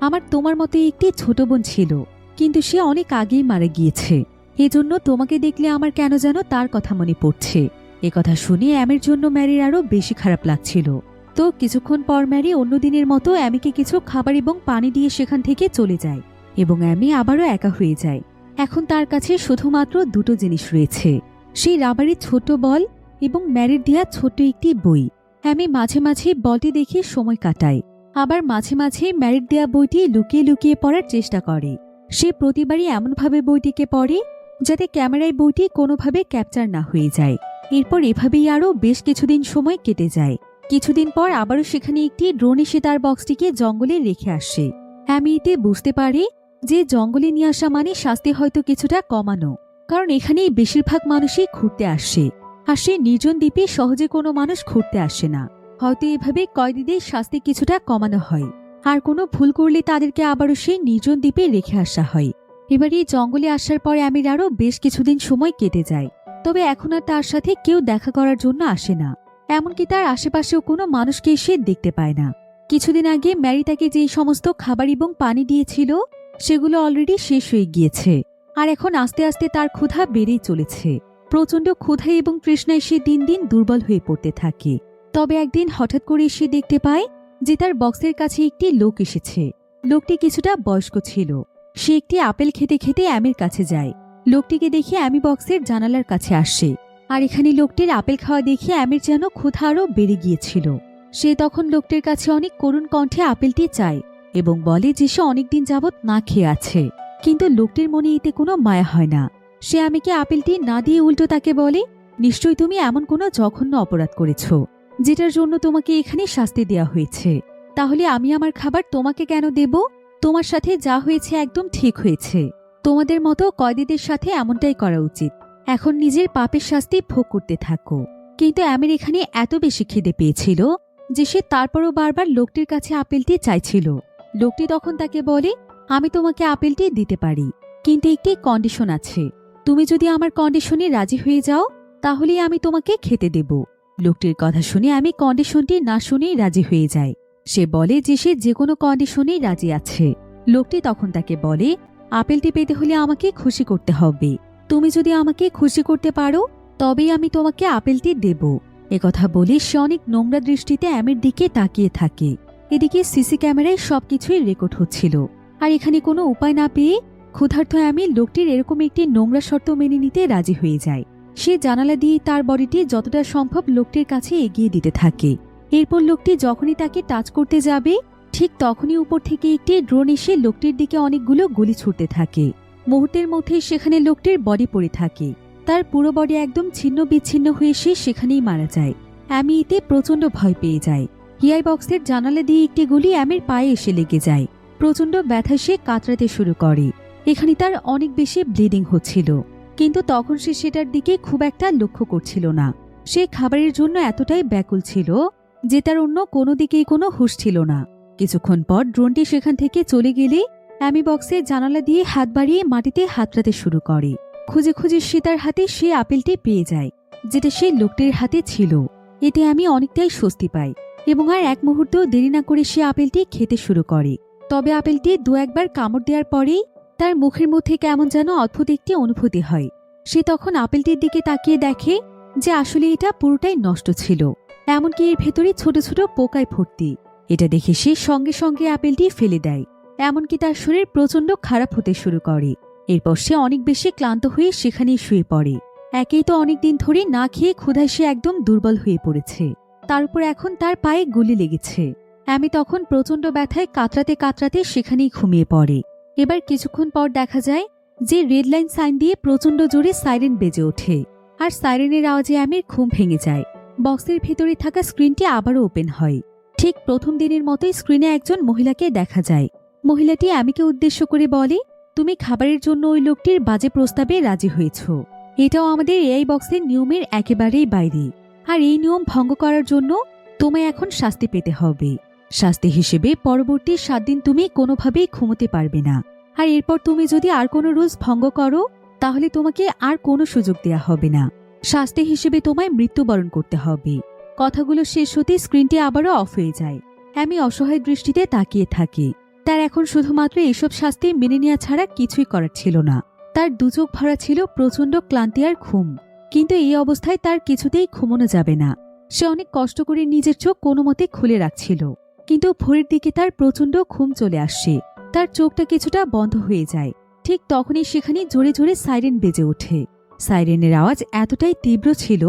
আমার তোমার মতো একটি ছোট বোন ছিল, কিন্তু সে অনেক আগেই মারা গিয়েছে। এজন্য তোমাকে দেখলে আমার কেন যেন তার কথা মনে পড়ছে। কথা শুনে অ্যামির জন্য ম্যারির আরো বেশি খারাপ লাগছিল। তো কিছুক্ষণ পর ম্যারি অন্য দিনের মতো অ্যামিকে কিছু খাবার এবং পানি দিয়ে সেখান থেকে চলে যায় এবং অ্যামি আবারও একা হয়ে যায়। এখন তার কাছে শুধুমাত্র দুটো জিনিস রয়েছে, সেই রাবারের ছোট বল এবং ম্যারির দেয়া ছোট্ট একটি বই। অ্যামি মাঝে মাঝে বলটি দেখে সময় কাটায়, আবার মাঝে মাঝে ম্যারির দেয়া বইটি লুকিয়ে লুকিয়ে পড়ার চেষ্টা করে। সে প্রতিবারই এমনভাবে বইটিকে পড়ে যাতে ক্যামেরায় বইটি কোনোভাবে ক্যাপচার না হয়ে যায়। এরপর এভাবেই আরও বেশ কিছুদিন সময় কেটে যায়। কিছুদিন পর আবারও সেখানে একটি ড্রোন এসে তার বক্সটিকে জঙ্গলে রেখে আসে। অ্যামি এতে বুঝতে পারে যে জঙ্গলে নিয়ে আসা মানে শাস্তি হয়তো কিছুটা কমানো, কারণ এখানে বেশিরভাগ মানুষই ঘুরতে আসে, আর সে নির্জন দ্বীপে সহজে কোনো মানুষ ঘুরতে আসে না। হয়তো এভাবে কয়েদিদের শাস্তি কিছুটা কমানো হয়, আর কোনো ভুল করলে তাদেরকে আবারও সেই নির্জন দ্বীপে রেখে আসা হয়। এবার এই জঙ্গলে আসার পর অ্যামির আরও বেশ কিছুদিন সময় কেটে যায়, তবে এখন আর তার সাথে কেউ দেখা করার জন্য আসে না, এমনকি তার আশেপাশেও কোনো মানুষকে সে দেখতে পায় না। কিছুদিন আগে ম্যারি তাকে যে সমস্ত খাবার এবং পানি দিয়েছিল সেগুলো অলরেডি শেষ হয়ে গিয়েছে, আর এখন আস্তে আস্তে তার ক্ষুধা বেড়েই চলেছে। প্রচণ্ড ক্ষুধা এবং তৃষ্ণায় সে দিন দিন দুর্বল হয়ে পড়তে থাকে। তবে একদিন হঠাৎ করে সে দেখতে পায় যে তার বক্সের কাছে একটি লোক এসেছে। লোকটি কিছুটা বয়স্ক ছিল। সে একটি আপেল খেতে খেতে অ্যামির কাছে যায়। লোকটিকে দেখে অ্যামি বক্সের জানালার কাছে আসে, আর এখানে লোকটির আপেল খাওয়া দেখে অ্যামির যেন ক্ষুধা আরও বেড়ে গিয়েছিল। সে তখন লোকটির কাছে অনেক করুণ কণ্ঠে আপেলটি চায় এবং বলে যে সে অনেকদিন যাবৎ না খেয়ে আছে, কিন্তু লোকটির মনে এতে কোনো মায়া হয় না। সে অ্যামিকে আপেলটি না দিয়ে উল্টো তাকে বলে, নিশ্চয়ই তুমি এমন কোনো জঘন্য অপরাধ করেছ যেটার জন্য তোমাকে এখানে শাস্তি দেওয়া হয়েছে। তাহলে আমি আমার খাবার তোমাকে কেন দেব? তোমার সাথে যা হয়েছে একদম ঠিক হয়েছে। তোমাদের মতো কয়েদিদের সাথে এমনটাই করা উচিত। এখন নিজের পাপের শাস্তি ভোগ করতে থাকো। কিন্তু অ্যামির এখানে এত বেশি খিদে পেয়েছিল যে সে তারপরও বারবার লোকটির কাছে আপেলটি চাইছিল। লোকটি তখন তাকে বলে, আমি তোমাকে আপেলটি দিতে পারি, কিন্তু একটি কন্ডিশন আছে। তুমি যদি আমার কন্ডিশনে রাজি হয়ে যাও তাহলে আমি তোমাকে খেতে দেব। লোকটির কথা শুনে আমি কন্ডিশনটি না শুনেই রাজি হয়ে যায়। সে বলে যে সে যে কোনো কন্ডিশনেই রাজি আছে। লোকটি তখন তাকে বলে, আপেলটি পেতে হলে আমাকে খুশি করতে হবে। তুমি যদি আমাকে খুশি করতে পারো তবেই আমি তোমাকে আপেলটি দেব। একথা বলে সে অনেক নোংরা দৃষ্টিতে অ্যামির দিকে তাকিয়ে থাকে। এদিকে সিসি ক্যামেরায় সবকিছুই রেকর্ড হচ্ছিল, আর এখানে কোনো উপায় না পেয়ে ক্ষুধার্ত অ্যামি লোকটির এরকম একটি নোংরা শর্ত মেনে নিতে রাজি হয়ে যায়। সে জানালা দিয়ে তার বডিটি যতটা সম্ভব লোকটির কাছে এগিয়ে দিতে থাকে। এরপর লোকটি যখনই তাকে টাচ করতে যাবে ঠিক তখনই উপর থেকে একটি ড্রোন এসে লোকটির দিকে অনেকগুলো গুলি ছুটতে থাকে। মুহূর্তের মধ্যে সেখানে লোকটির বডি পড়ে থাকে। তার পুরো বডি একদম ছিন্ন বিচ্ছিন্ন হয়ে সে সেখানেই মারা যায়। অ্যামি এতে প্রচণ্ড ভয় পেয়ে যায়। এআই বক্সের জানালা দিয়ে একটি গুলি অ্যামির পায়ে এসে লেগে যায়। প্রচণ্ড ব্যথা সে কাতরাতে শুরু করে। এখানে তার অনেক বেশি ব্লিডিং হচ্ছিল, কিন্তু তখন সে সেটার দিকে খুব একটা লক্ষ্য করছিল না। সে খাবারের জন্য এতটাই ব্যাকুল ছিল যে তার অন্য কোনো দিকেই কোনো হুঁশ ছিল না। কিছুক্ষণ পর ড্রোনটি সেখান থেকে চলে গেলে অ্যামি বক্সের জানালা দিয়ে হাত বাড়িয়ে মাটিতে হাতড়াতে শুরু করে। খুঁজে খুঁজে সে তার হাতে সেই আপেলটি পেয়ে যায়, যেটা সেই লোকটির হাতে ছিল। এতে আমি অনেকটাই স্বস্তি পাই এবং আর এক মুহূর্ত দেরি না করে সে আপেলটি খেতে শুরু করে। তবে আপেলটি দু একবার কামড় দেওয়ার পরেই তার মুখের মধ্যে কেমন যেন অদ্ভুত একটি অনুভূতি হয়। সে তখন আপেলটির দিকে তাকিয়ে দেখে যে আসলে এটা পুরোটাই নষ্ট ছিল, এমনকি এর ভেতরে ছোট ছোট পোকায় ভর্তি। এটা দেখে সে সঙ্গে সঙ্গে আপেলটি ফেলে দেয়, এমনকি তার শরীর প্রচণ্ড খারাপ হতে শুরু করে। এরপর সে অনেক বেশি ক্লান্ত হয়ে সেখানেই শুয়ে পড়ে। একেই তো অনেকদিন ধরে না খেয়ে ক্ষুধায় সে একদম দুর্বল হয়ে পড়েছে, তার উপর এখন তার পায়ে গুলি লেগেছে। আমি তখন প্রচণ্ড ব্যথায় কাতরাতে কাতরাতে সেখানেই ঘুমিয়ে পড়ে। এবার কিছুক্ষণ পর দেখা যায় যে রেড লাইন সাইন দিয়ে প্রচণ্ড জোরে সাইরেন বেজে ওঠে, আর সাইরেনের আওয়াজে আমির ঘুম ভেঙে যায়। বক্সের ভেতরে থাকা স্ক্রিনটি আবারও ওপেন হয়। ঠিক প্রথম দিনের মতোই স্ক্রিনে একজন মহিলাকে দেখা যায়। মহিলাটি আমিকে উদ্দেশ্য করে বলে, তুমি খাবারের জন্য ওই লোকটির বাজে প্রস্তাবে রাজি হয়েছ। এটাও আমাদের এআই বক্সের নিয়মের একেবারেই বাইরে, আর এই নিয়ম ভঙ্গ করার জন্য তোমায় এখন শাস্তি পেতে হবে। শাস্তি হিসেবে পরবর্তী 7 দিন তুমি কোনোভাবেই ঘুমোতে পারবে না, আর এরপর তুমি যদি আর কোনো রুলস ভঙ্গ করো তাহলে তোমাকে আর কোনো সুযোগ দেয়া হবে না। শাস্তি হিসেবে তোমায় মৃত্যুবরণ করতে হবে। কথাগুলো শেষ হতে স্ক্রিনটি আবারও অফ হয়ে যায়। আমি অসহায় দৃষ্টিতে তাকিয়ে থাকি। তার এখন শুধুমাত্র এসব শাস্তি মেনে নেওয়া ছাড়া কিছুই করার ছিল না। তার দুচোখ ভরা ছিল প্রচণ্ড ক্লান্তি আর ঘুম, কিন্তু এই অবস্থায় তার কিছুতেই ঘুমানো যাবে না। সে অনেক কষ্ট করে নিজের চোখ কোনো মতে খুলে রাখছিল, কিন্তু ভোরের দিকে তার প্রচণ্ড ঘুম চলে আসছে। তার চোখটা কিছুটা বন্ধ হয়ে যায়। ঠিক তখনই সেখানে জোরে জোরে সাইরেন বেজে ওঠে। সাইরেনের আওয়াজ এতটাই তীব্র ছিল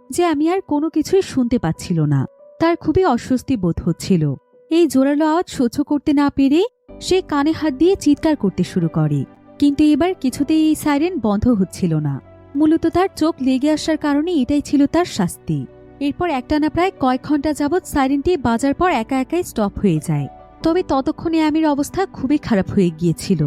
যে আমি আর কোনো কিছুই শুনতে পাচ্ছিল না। তার খুবই অস্বস্তি বোধ হচ্ছিল। এই জোরালো আওয়াজ সহ্য করতে না পেরে সে কানে হাত দিয়ে চিৎকার করতে শুরু করে, কিন্তু এবার কিছুতেই এই সাইরেন বন্ধ হচ্ছিল না। মূলত তার চোখ লেগে আসার কারণে এটাই ছিল তার শাস্তি। এরপর একটানা প্রায় কয়েক ঘন্টা যাবৎ সাইরেনটি বাজার পর একা একাই স্টপ হয়ে যায়। তবে ততক্ষণে আমির অবস্থা খুবই খারাপ হয়ে গিয়েছিল।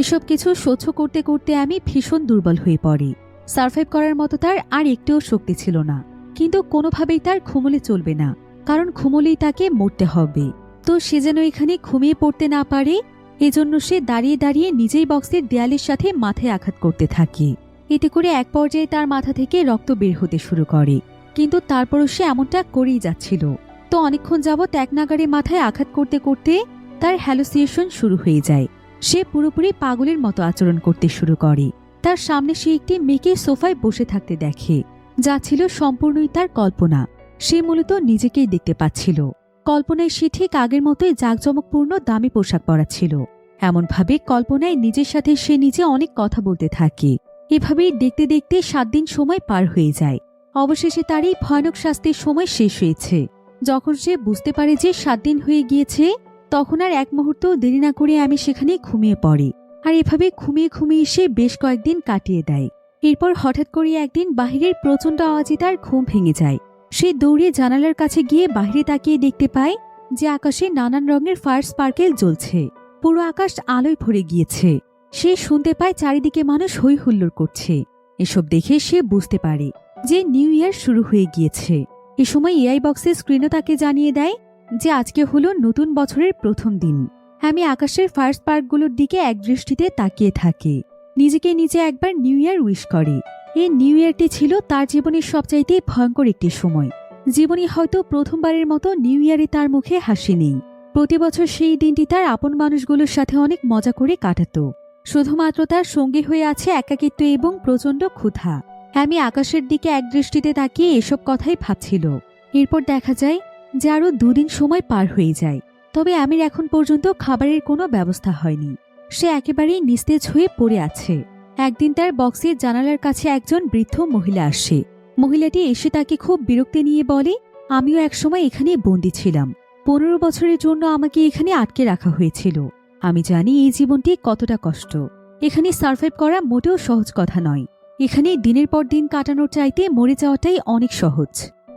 এসব কিছু সহ্য করতে করতে আমি ভীষণ দুর্বল হয়ে পড়ি। সার্ভাইভ করার মতো তার আর একটুও শক্তি ছিল না, কিন্তু কোনোভাবেই তার ঘুমোলে চলবে না, কারণ ঘুমোলেই তাকে মরতে হবে। তো সে যেন এখানে ঘুমিয়ে পড়তে না পারে, এজন্য সে দাঁড়িয়ে দাঁড়িয়ে নিজেই বক্সের দেয়ালের সাথে মাথায় আঘাত করতে থাকে। এতে করে এক পর্যায়ে তার মাথা থেকে রক্ত বের হতে শুরু করে, কিন্তু তারপরও সে এমনটা করেই যাচ্ছিল। তো অনেকক্ষণ যাবৎ এক নাগাড়ে মাথায় আঘাত করতে করতে তার হ্যালুসিনেশন শুরু হয়ে যায়। সে পুরোপুরি পাগলের মতো আচরণ করতে শুরু করে। তার সামনে সে একটি মেয়েকে সোফায় বসে থাকতে দেখে, যা ছিল সম্পূর্ণই তার কল্পনা। সে মূলত নিজেকেই দেখতে পাচ্ছিল। কল্পনায় সে ঠিক আগের মতোই জাঁকজমকপূর্ণ দামি পোশাক পরা ছিল। এমনভাবে কল্পনায় নিজের সাথে সে নিজে অনেক কথা বলতে থাকে। এভাবেই দেখতে দেখতে 7 দিন সময় পার হয়ে যায়। অবশেষে তার এই ভয়ানক শাস্তির সময় শেষ হয়েছে। যখন সে বুঝতে পারে যে 7 দিন হয়ে গিয়েছে, তখন আর এক মুহূর্ত দেরি না করে আমি সেখানে ঘুমিয়ে পড়ি। আর এভাবে ঘুমিয়ে ঘুমিয়ে সে বেশ কয়েকদিন কাটিয়ে দেয়। এরপর হঠাৎ করে একদিন বাহিরের প্রচণ্ড আওয়াজে তার ঘুম ভেঙে যায়। সে দৌড়ে জানালার কাছে গিয়ে বাইরে তাকিয়ে দেখতে পায় যে আকাশে নানান রঙের ফায়ার স্পার্কেল জ্বলছে। পুরো আকাশ আলোয় ভরে গিয়েছে। সে শুনতে পায় চারিদিকে মানুষ হই হুল্লোড় করছে। এসব দেখে সে বুঝতে পারে যে নিউ ইয়ার শুরু হয়ে গিয়েছে। এ সময় এআই বক্সের স্ক্রিনও তাকে জানিয়ে দেয় যে আজকে হলো নতুন বছরের প্রথম দিন। আমি আকাশের ফায়ার স্পার্কগুলোর দিকে একদৃষ্টিতে তাকিয়ে থাকি। নিজেকে নিজে একবার নিউ ইয়ার উইশ করে। এই নিউ ইয়ারটি ছিল তার জীবনের সবচাইতে ভয়ঙ্কর একটি সময়। জীবনে হয়তো প্রথমবারের মতো নিউ ইয়ারে তার মুখে হাসি নেই। প্রতি বছর সেই দিনটি তার আপন মানুষগুলোর সাথে অনেক মজা করে কাটাত। শুধুমাত্র তার সঙ্গী হয়ে আছে একাকিত্ব এবং প্রচণ্ড ক্ষুধা। আমি আকাশের দিকে একদৃষ্টিতে তাকিয়ে এসব কথাই ভাবছিল। এরপর দেখা যায় যে আরও 2 দিন সময় পার হয়ে যায়। তবে আমির এখন পর্যন্ত খাবারের কোনো ব্যবস্থা হয়নি। সে একেবারেই নিস্তেজ হয়ে পড়ে আছে। একদিন তার বক্সের জানালার কাছে একজন বৃদ্ধ মহিলা আসে। মহিলাটি এসে তাকে খুব বিরক্তি নিয়ে বলে, আমিও একসময় এখানে বন্দী ছিলাম। 15 বছরের জন্য আমাকে এখানে আটকে রাখা হয়েছিল। আমি জানি এই জীবনটি কতটা কষ্ট। এখানে সার্ভাইভ করা মোটেও সহজ কথা নয়। এখানে দিনের পর দিন কাটানোর চাইতে মরে যাওয়াটাই অনেক সহজ।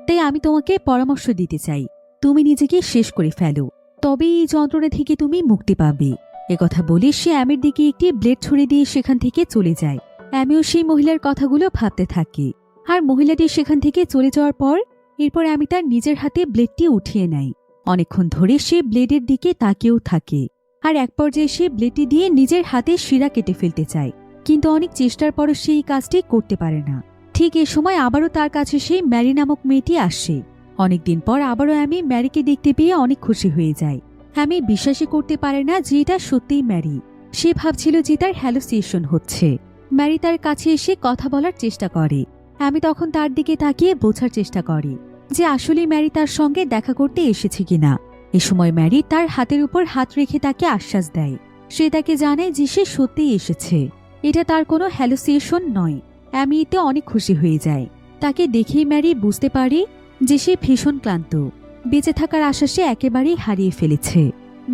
তাই আমি তোমাকে পরামর্শ দিতে চাই, তুমি নিজেকে শেষ করে ফেলো, তবে এই যন্ত্রণা থেকে তুমি মুক্তি পাবে। একথা বলে সে অ্যামির দিকে একটি ব্লেড ছুড়ে দিয়ে সেখান থেকে চলে যায়। অ্যামিও সেই মহিলার কথাগুলো ভাবতে থাকে। আর মহিলাটি সেখান থেকে চলে যাওয়ার পর এরপর অ্যামি তার নিজের হাতে ব্লেডটি উঠিয়ে নেয়। অনেকক্ষণ ধরে সে ব্লেডের দিকে তাকিয়েও থাকে। আর এক পর্যায়ে সে ব্লেডটি দিয়ে নিজের হাতে শিরা কেটে ফেলতে চায়। কিন্তু অনেক চেষ্টার পরও সে এই কাজটি করতে পারে না। ঠিক এ সময় আবারও তার কাছে সেই ম্যারি নামক মেয়েটি আসে। অনেকদিন পর আবারও অ্যামি ম্যারিকে দেখতে পেয়ে অনেক খুশি হয়ে যায়। অ্যামি বিশ্বাসই করতে পারে না যে এটা সত্যিই ম্যারি। সে ভাবছিল যে তার হ্যালুসিনেশন হচ্ছে। ম্যারি তার কাছে এসে কথা বলার চেষ্টা করে। অ্যামি তখন তার দিকে তাকিয়ে বোঝার চেষ্টা করে যে আসলে ম্যারি তার সঙ্গে দেখা করতে এসেছে কিনা। এ সময় ম্যারি তার হাতের উপর হাত রেখে তাকে আশ্বাস দেয়। সে তাকে জানায় যে সে সত্যিই এসেছে, এটা তার কোনো হ্যালুসিনেশন নয়। অ্যামি এতে অনেক খুশি হয়ে যায়। তাকে দেখেই ম্যারি বুঝতে পারে যে সে ভীষণ ক্লান্ত, বেঁচে থাকার আশা সে একেবারেই হারিয়ে ফেলেছে।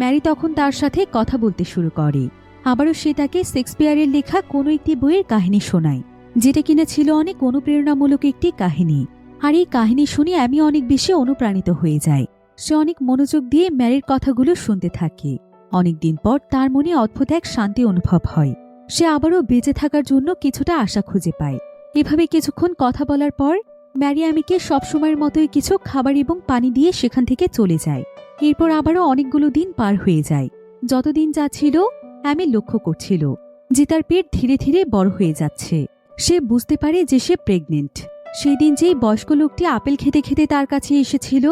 ম্যারি তখন তার সাথে কথা বলতে শুরু করে। আবারও সে তাকে শেক্সপিয়ারের লেখা কোনো একটি বইয়ের কাহিনী শোনায়, যেটা কিনা ছিল অনেক অনুপ্রেরণামূলক একটি কাহিনী। আর এই কাহিনী শুনে অ্যামি অনেক বেশি অনুপ্রাণিত হয়ে যায়। সে অনেক মনোযোগ দিয়ে ম্যারির কথাগুলো শুনতে থাকে। অনেকদিন পর তার মনে অদ্ভুত এক শান্তি অনুভব হয়। সে আবারও বেঁচে থাকার জন্য কিছুটা আশা খুঁজে পায়। এভাবে কিছুক্ষণ কথা বলার পর ম্যারি অ্যামিকে সবসময়ের মতোই কিছু খাবার এবং পানি দিয়ে সেখান থেকে চলে যায়। এরপর আবারও অনেকগুলো দিন পার হয়ে যায়। যতদিন যাচ্ছিল অ্যামি লক্ষ্য করছিল যে তার পেট ধীরে ধীরে বড় হয়ে যাচ্ছে। সে বুঝতে পারে যে সে প্রেগনেন্ট। সেই দিন যেই বয়স্ক লোকটি আপেল খেতে খেতে তার কাছে এসেছিল,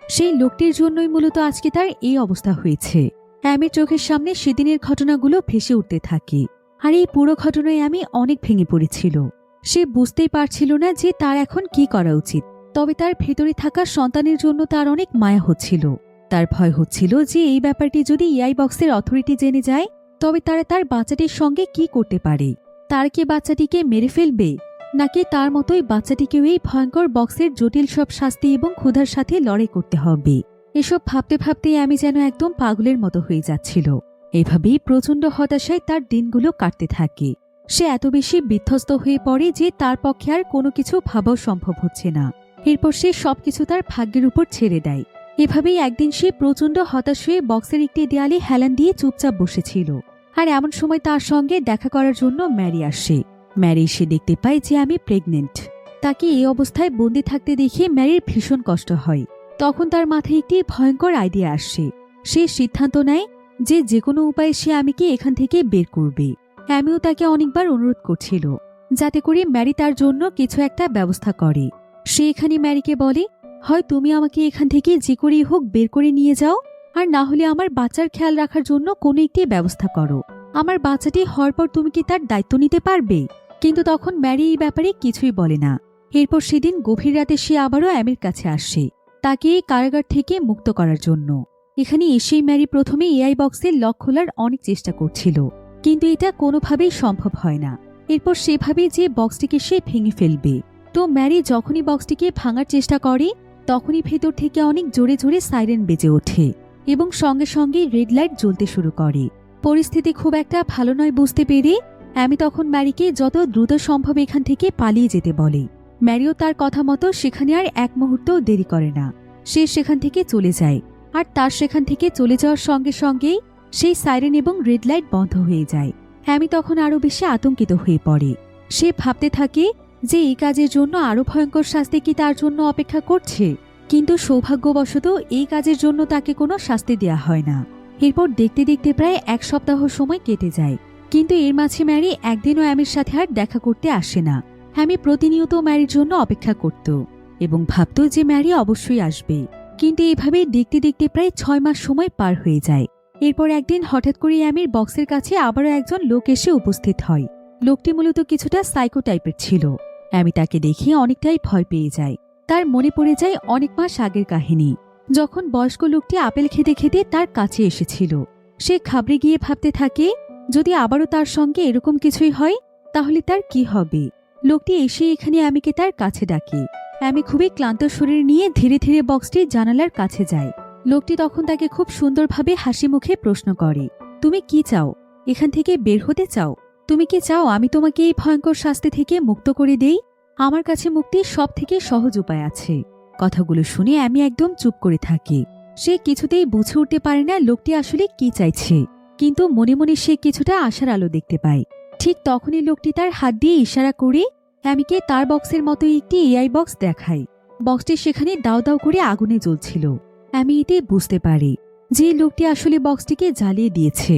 সেই লোকটির জন্যই মূলত আজকে তার এই অবস্থা হয়েছে। অ্যামির চোখের সামনে সেদিনের ঘটনাগুলো ভেসে উঠতে থাকে। আর এই পুরো ঘটনায় অ্যামি অনেক ভেঙে পড়েছিল। সে বুঝতেই পারছিল না যে তার এখন কি করা উচিত। তবে তার ভেতরে থাকা সন্তানের জন্য তার অনেক মায়া হচ্ছিল। তার ভয় হচ্ছিল যে এই ব্যাপারটি যদি এআই বক্সের অথরিটি জেনে যায়, তবে তারা তার বাচ্চাটির সঙ্গে কি করতে পারে। তার কি বাচ্চাটিকে মেরে ফেলবে, নাকি তার মতোই বাচ্চাটিকেও এই ভয়ঙ্কর বক্সের জটিল সব শাস্তি এবং ক্ষুধার সাথে লড়াই করতে হবে। এসব ভাবতে ভাবতেই আমি যেন একদম পাগলের মতো হয়ে যাচ্ছিল। এভাবেই প্রচণ্ড হতাশায় তার দিনগুলো কাটতে থাকে। সে এত বেশি বিধ্বস্ত হয়ে পড়ে যে তার পক্ষে আর কোনো কিছু ভাবাও সম্ভব হচ্ছে না। এরপর সে সবকিছু তার ভাগ্যের উপর ছেড়ে দেয়। এভাবেই একদিন সে প্রচণ্ড হতাশ হয়ে বক্সের একটি দেয়ালে হেলান দিয়ে চুপচাপ বসেছিল। আর এমন সময় তার সঙ্গে দেখা করার জন্য ম্যারি আসে। ম্যারি এসে দেখতে পায় যে আমি প্রেগনেন্ট। তাকে এই অবস্থায় বন্দি থাকতে দেখে ম্যারির ভীষণ কষ্ট হয়। তখন তার মাথায় একটি ভয়ঙ্কর আইডিয়া আসে। সে সিদ্ধান্ত নেয় যে যে কোনো উপায়ে সে আমিকে এখান থেকে বের করবে। অ্যামিও তাকে অনেকবার অনুরোধ করছিল যাতে করে ম্যারি তার জন্য কিছু একটা ব্যবস্থা করে। সে এখানে ম্যারিকে বলে, হয় তুমি আমাকে এখান থেকে যে করেই হোক বের করে নিয়ে যাও, আর না হলে আমার বাচ্চার খেয়াল রাখার জন্য কোনো একটি ব্যবস্থা করো। আমার বাচ্চাটি হওয়ার পর তুমি কি তার দায়িত্ব নিতে পারবে? কিন্তু তখন ম্যারি এই ব্যাপারে কিছুই বলে না। এরপর সেদিন গভীর রাতে সে আবারও অ্যামির কাছে আসে, তাকে এই কারাগার থেকে মুক্ত করার জন্য। এখানে এসেই ম্যারি প্রথমে এআই বক্সের লক খোলার অনেক চেষ্টা করছিল, কিন্তু এটা কোনোভাবেই সম্ভব হয় না। এরপর সেভাবেই যে বক্সটিকে সে ভেঙে ফেলবে। তো ম্যারি যখনই বক্সটিকে ভাঙার চেষ্টা করে, তখনই ভেতর থেকে অনেক জোরে জোরে সাইরেন বেজে ওঠে এবং সঙ্গে সঙ্গে রেড লাইট জ্বলতে শুরু করে। পরিস্থিতি খুব একটা ভালো নয় বুঝতে পেরে অ্যামি তখন ম্যারিকে যত দ্রুত সম্ভব এখান থেকে পালিয়ে যেতে বলে। ম্যারিও তার কথা মতো সেখানে আর এক মুহূর্তও দেরি করে না। সে সেখান থেকে চলে যায়। আর তার সেখান থেকে চলে যাওয়ার সঙ্গে সঙ্গেই সেই সাইরেন এবং রেড লাইট বন্ধ হয়ে যায়। অ্যামি তখন আরও বেশি আতঙ্কিত হয়ে পড়ে। সে ভাবতে থাকে যে এই কাজের জন্য আরও ভয়ঙ্কর শাস্তি কি তার জন্য অপেক্ষা করছে। কিন্তু সৌভাগ্যবশত এই কাজের জন্য তাকে কোনো শাস্তি দেওয়া হয় না। এরপর দেখতে দেখতে প্রায় এক সপ্তাহ সময় কেটে যায়। কিন্তু এর মাঝে ম্যারি একদিনও অ্যামির সাথে আর দেখা করতে আসে না। অ্যামি প্রতিনিয়ত ম্যারির জন্য অপেক্ষা করত এবং ভাবত যে ম্যারি অবশ্যই আসবে। কিন্তু এভাবে দেখতে দেখতে প্রায় 6 মাস সময় পার হয়ে যায়। এরপর একদিন হঠাৎ করে অ্যামির বক্সের কাছে আবারও একজন লোক এসে উপস্থিত হয়। লোকটি মূলত কিছুটা সাইকো টাইপের ছিল। অ্যামি তাকে দেখে অনেকটাই ভয় পেয়ে যায়। তার মনে পড়ে যায় অনেক মাস আগের কাহিনী, যখন বয়স্ক লোকটি আপেল খেতে খেতে তার কাছে এসেছিল। সে ঘাবড়ে গিয়ে ভাবতে থাকে যদি আবারও তার সঙ্গে এরকম কিছুই হয় তাহলে তার কি হবে। লোকটি এসে এখানে অ্যামিকে তার কাছে ডাকে। অ্যামি খুবই ক্লান্ত শরীর নিয়ে ধীরে ধীরে বক্সটির জানালার কাছে যায়। লোকটি তখন তাকে খুব সুন্দরভাবে হাসি মুখে প্রশ্ন করে, তুমি কি চাও? এখান থেকে বের হতে চাও? তুমি কি চাও আমি তোমাকে এই ভয়ঙ্কর শাস্তি থেকে মুক্ত করে দেই? আমার কাছে মুক্তির সব থেকে সহজ উপায় আছে। কথাগুলো শুনে আমি একদম চুপ করে থাকি। সে কিছুতেই বুঝে উঠতে পারে না লোকটি আসলে কি চাইছে, কিন্তু মনে মনে সে কিছুটা আশার আলো দেখতে পায়। ঠিক তখনই লোকটি তার হাত দিয়ে ইশারা করে অ্যামিকে তার বক্সের মতো একটি এআই বক্স দেখায়। বক্সটি সেখানে দাও দাও করে আগুনে জ্বলছিল। অ্যামি এতে বুঝতে পারে যে লোকটি আসলে বক্সটিকে জ্বালিয়ে দিয়েছে,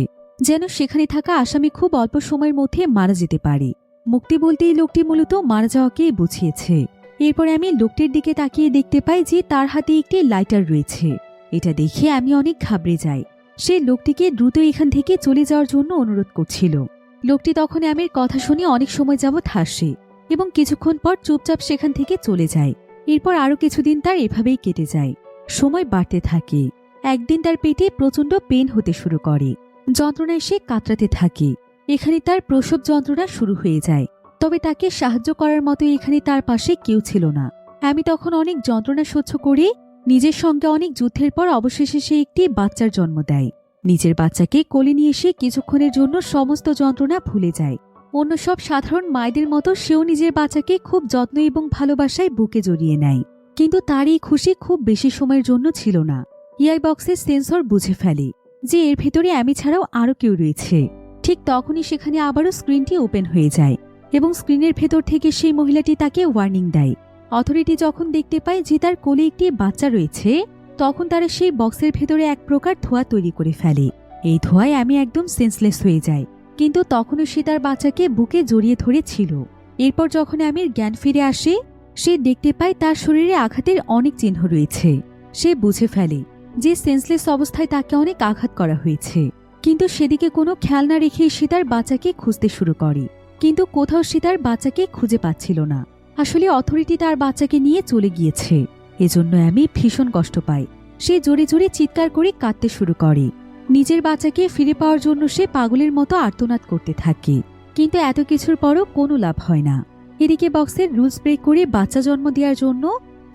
যেন সেখানে থাকা আসামি খুব অল্প সময়ের মধ্যে মারা যেতে পারে। মুক্তি বলতেই লোকটি মূলত মারা যাওয়াকেই বুঝিয়েছে। এরপর আমি লোকটির দিকে তাকিয়ে দেখতে পাই যে তার হাতে একটি লাইটার রয়েছে। এটা দেখে আমি অনেক ঘাবড়ে যাই। সে লোকটিকে দ্রুত এখান থেকে চলে যাওয়ার জন্য অনুরোধ করছিল। লোকটি তখন অ্যামির কথা শুনে অনেক সময় যাবৎ হাসে এবং কিছুক্ষণ পর চুপচাপ সেখান থেকে চলে যায়। এরপর আরও কিছুদিন তার এভাবেই কেটে যায়। সময় বাড়তে থাকে। একদিন তার পেটে প্রচণ্ড পেন হতে শুরু করে। যন্ত্রণায় সে কাতরাতে থাকে। এখানে তার প্রসব যন্ত্রণা শুরু হয়ে যায়। তবে তাকে সাহায্য করার মতো এখানে তার পাশে কেউ ছিল না। আমি তখন অনেক যন্ত্রণা সহ্য করে নিজের সঙ্গে অনেক যুদ্ধের পর অবশেষে সে একটি বাচ্চার জন্ম দেয়। নিজের বাচ্চাকে কোলে নিয়ে এসে কিছুক্ষণের জন্য সমস্ত যন্ত্রণা ভুলে যায়। অন্য সব সাধারণ মায়েদের মতো সেও নিজের বাচ্চাকে খুব যত্ন এবং ভালোবাসায় বুকে জড়িয়ে নেয়। কিন্তু তার এই খুশি খুব বেশি সময়ের জন্য ছিল না। ইআই বক্সের সেন্সর বুঝে ফেলে যে এর ভেতরে আমি ছাড়াও আরও কেউ রয়েছে। ঠিক তখনই সেখানে আবারও স্ক্রিনটি ওপেন হয়ে যায় এবং স্ক্রিনের ভেতর থেকে সেই মহিলাটি তাকে ওয়ার্নিং দেয়। অথরিটি যখন দেখতে পায় যে তার কোলে একটি বাচ্চা রয়েছে, তখন তারা সেই বক্সের ভেতরে এক প্রকার ধোঁয়া তৈরি করে ফেলে। এই ধোঁয়ায় আমি একদম সেন্সলেস হয়ে যাই, কিন্তু তখনও সে তার বাচ্চাকে বুকে জড়িয়ে ধরেছিল। এরপর যখন আমির জ্ঞান ফিরে আসে, সে দেখতে পায় তার শরীরে আঘাতের অনেক চিহ্ন রয়েছে। সে বুঝে ফেলে যে সেন্সলেস অবস্থায় তাকে অনেক আঘাত করা হয়েছে। কিন্তু সেদিকে কোনো খেয়াল না রেখে সে তার বাচ্চাকে খুঁজতে শুরু করে, কিন্তু কোথাও সে তার বাচ্চাকে খুঁজে পাচ্ছিল না। আসলে অথরিটি তার বাচ্চাকে নিয়ে চলে গিয়েছে। এজন্য আমি ভীষণ কষ্ট পাই। সে জোরে জোরে চিৎকার করে কাঁদতে শুরু করে। নিজের বাচ্চাকে ফিরে পাওয়ার জন্য সে পাগলের মতো আর্তনাদ করতে থাকে, কিন্তু এত কিছুর পরও কোনো লাভ হয় না। এদিকে বক্সের রুলস ব্রেক করে বাচ্চা জন্ম দেওয়ার জন্য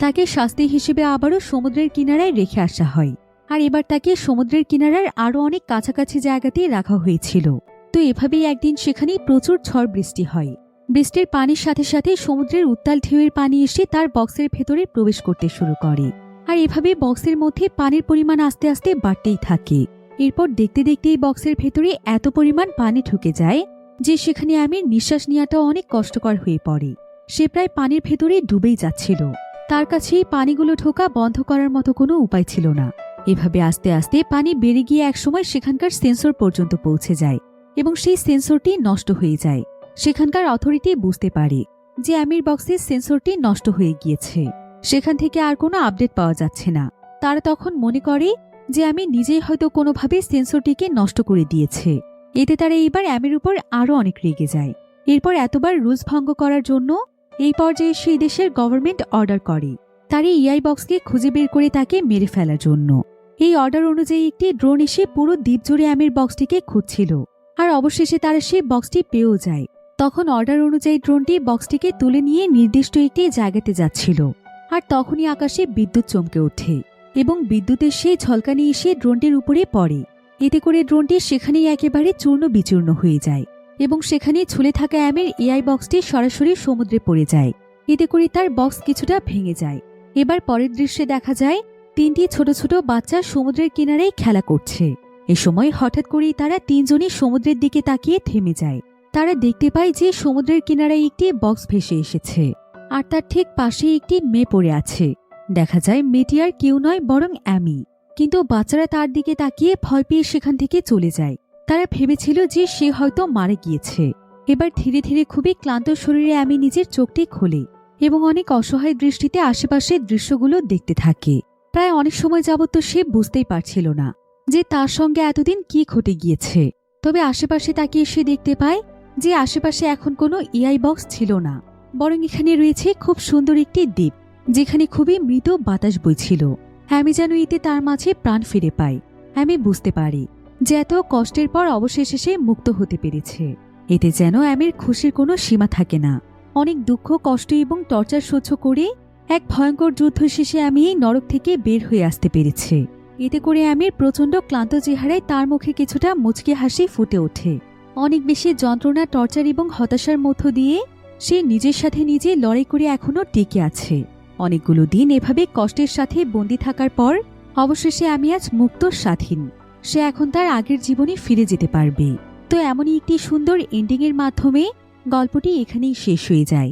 তাকে শাস্তি হিসেবে আবারও সমুদ্রের কিনারায় রেখে আসা হয়। আর এবার তাকে সমুদ্রের কিনারার আরও অনেক কাছাকাছি জায়গাতেই রাখা হয়েছিল। তো এভাবেই একদিন সেখানে প্রচুর ঝড় বৃষ্টি হয়। বৃষ্টির পানির সাথে সাথে সমুদ্রের উত্তাল ঢেউয়ের পানি এসে তার বক্সের ভেতরে প্রবেশ করতে শুরু করে। আর এভাবে বক্সের মধ্যে পানির পরিমাণ আস্তে আস্তে বাড়তেই থাকে। এরপর দেখতে দেখতেই বক্সের ভেতরে এত পরিমাণ পানি ঢুকে যায় যে সেখানে আমির নিঃশ্বাস নেওয়াটাও অনেক কষ্টকর হয়ে পড়ে। সে প্রায় পানির ভেতরে ডুবেই যাচ্ছিল। তার কাছে এই পানিগুলো ঢোকা বন্ধ করার মতো কোনো উপায় ছিল না। এভাবে আস্তে আস্তে পানি বেড়ে গিয়ে একসময় সেখানকার সেন্সর পর্যন্ত পৌঁছে যায় এবং সেই সেন্সরটি নষ্ট হয়ে যায়। সেখানকার অথরিটি বুঝতে পারে যে আমির বক্সের সেন্সরটি নষ্ট হয়ে গিয়েছে। সেখান থেকে আর কোনো আপডেট পাওয়া যাচ্ছে না। তারা তখন মনে করে যে আমি নিজেই হয়তো কোনোভাবে সেন্সরটিকে নষ্ট করে দিয়েছে। এতে তারা এইবার আমির উপর আরও অনেক রেগে যায়। এরপর এতবার রুলস ভঙ্গ করার জন্য এই পর্যায়ে সেই দেশের গভর্নমেন্ট অর্ডার করে তার এই ইআই বক্সকে খুঁজে বের করে তাকে মেরে ফেলার জন্য। এই অর্ডার অনুযায়ী একটি ড্রোন এসে পুরো দ্বীপ জুড়ে আমির বক্সটিকে খুঁজছিল। আর অবশেষে তারা সেই বক্সটি পেয়েও যায়। তখন অর্ডার অনুযায়ী ড্রোনটি বক্সটিকে তুলে নিয়ে নির্দিষ্ট একটি জায়গাতে যাচ্ছিল। আর তখনই আকাশে বিদ্যুৎ চমকে ওঠে এবং বিদ্যুতের সেই ঝলকানি এসে ড্রোনটির উপরে পড়ে। এতে করে ড্রোনটি সেখানেই একেবারে চূর্ণ বিচূর্ণ হয়ে যায় এবং সেখানে ঝুলে থাকা আমির এআই বক্সটি সরাসরি সমুদ্রে পড়ে যায়। এতে করে তার বক্স কিছুটা ভেঙে যায়। এবার পরের দৃশ্যে দেখা যায় তিনটি ছোট ছোট বাচ্চা সমুদ্রের কিনারেই খেলা করছে। এ সময় হঠাৎ করেই তারা তিনজনই সমুদ্রের দিকে তাকিয়ে থেমে যায়। তারা দেখতে পায় যে সমুদ্রের কিনারায় একটি বক্স ভেসে এসেছে আর তার ঠিক পাশে একটি মেয়ে পড়ে আছে। দেখা যায় মেয়েটি আর কেউ নয় বরং অ্যামি। কিন্তু বাচ্চারা তার দিকে তাকিয়ে ভয় পেয়ে সেখান থেকে চলে যায়। তারা ভেবেছিল যে সে হয়তো মারা গিয়েছে। এবার ধীরে ধীরে খুবই ক্লান্ত শরীরে অ্যামি নিজের চোখটি খোলে এবং অনেক অসহায় দৃষ্টিতে আশেপাশের দৃশ্যগুলো দেখতে থাকে। প্রায় অনেক সময় যাবত তো সে বুঝতেই পারছিল না যে তার সঙ্গে এতদিন কি ঘটে গিয়েছে। তবে আশেপাশে তাকিয়ে সে দেখতে পায় যে আশেপাশে এখন কোনো এআই বক্স ছিল না, বরং এখানে রয়েছে খুব সুন্দর একটি দ্বীপ যেখানে খুবই মৃত বাতাস বইছিল। অ্যামি যেন এতে তার মাঝে প্রাণ ফিরে পায়। অ্যামি বুঝতে পারে যে এত কষ্টের পর অবশেষে সে মুক্ত হতে পেরেছে। এতে যেন অ্যামির খুশির কোনো সীমা থাকে না। অনেক দুঃখ কষ্ট এবং টর্চার সহ্য করে এক ভয়ঙ্কর যুদ্ধ শেষে অ্যামি এই নরক থেকে বের হয়ে আসতে পেরেছে। এতে করে অ্যামির প্রচণ্ড ক্লান্ত চেহারায় তার মুখে কিছুটা মুচকি হাসি ফুটে ওঠে। অনেক বেশি যন্ত্রণা টর্চার এবং হতাশার মধ্য দিয়ে সে নিজের সাথে নিজে লড়াই করে এখনও টিকে আছে। অনেকগুলো দিন এভাবে কষ্টের সাথে বন্দী থাকার পর অবশেষে আমি আজ মুক্ত স্বাধীন। সে এখন তার আগের জীবনে ফিরে যেতে পারবে। তো এমনই একটি সুন্দর এন্ডিংয়ের মাধ্যমে গল্পটি এখানেই শেষ হয়ে যায়।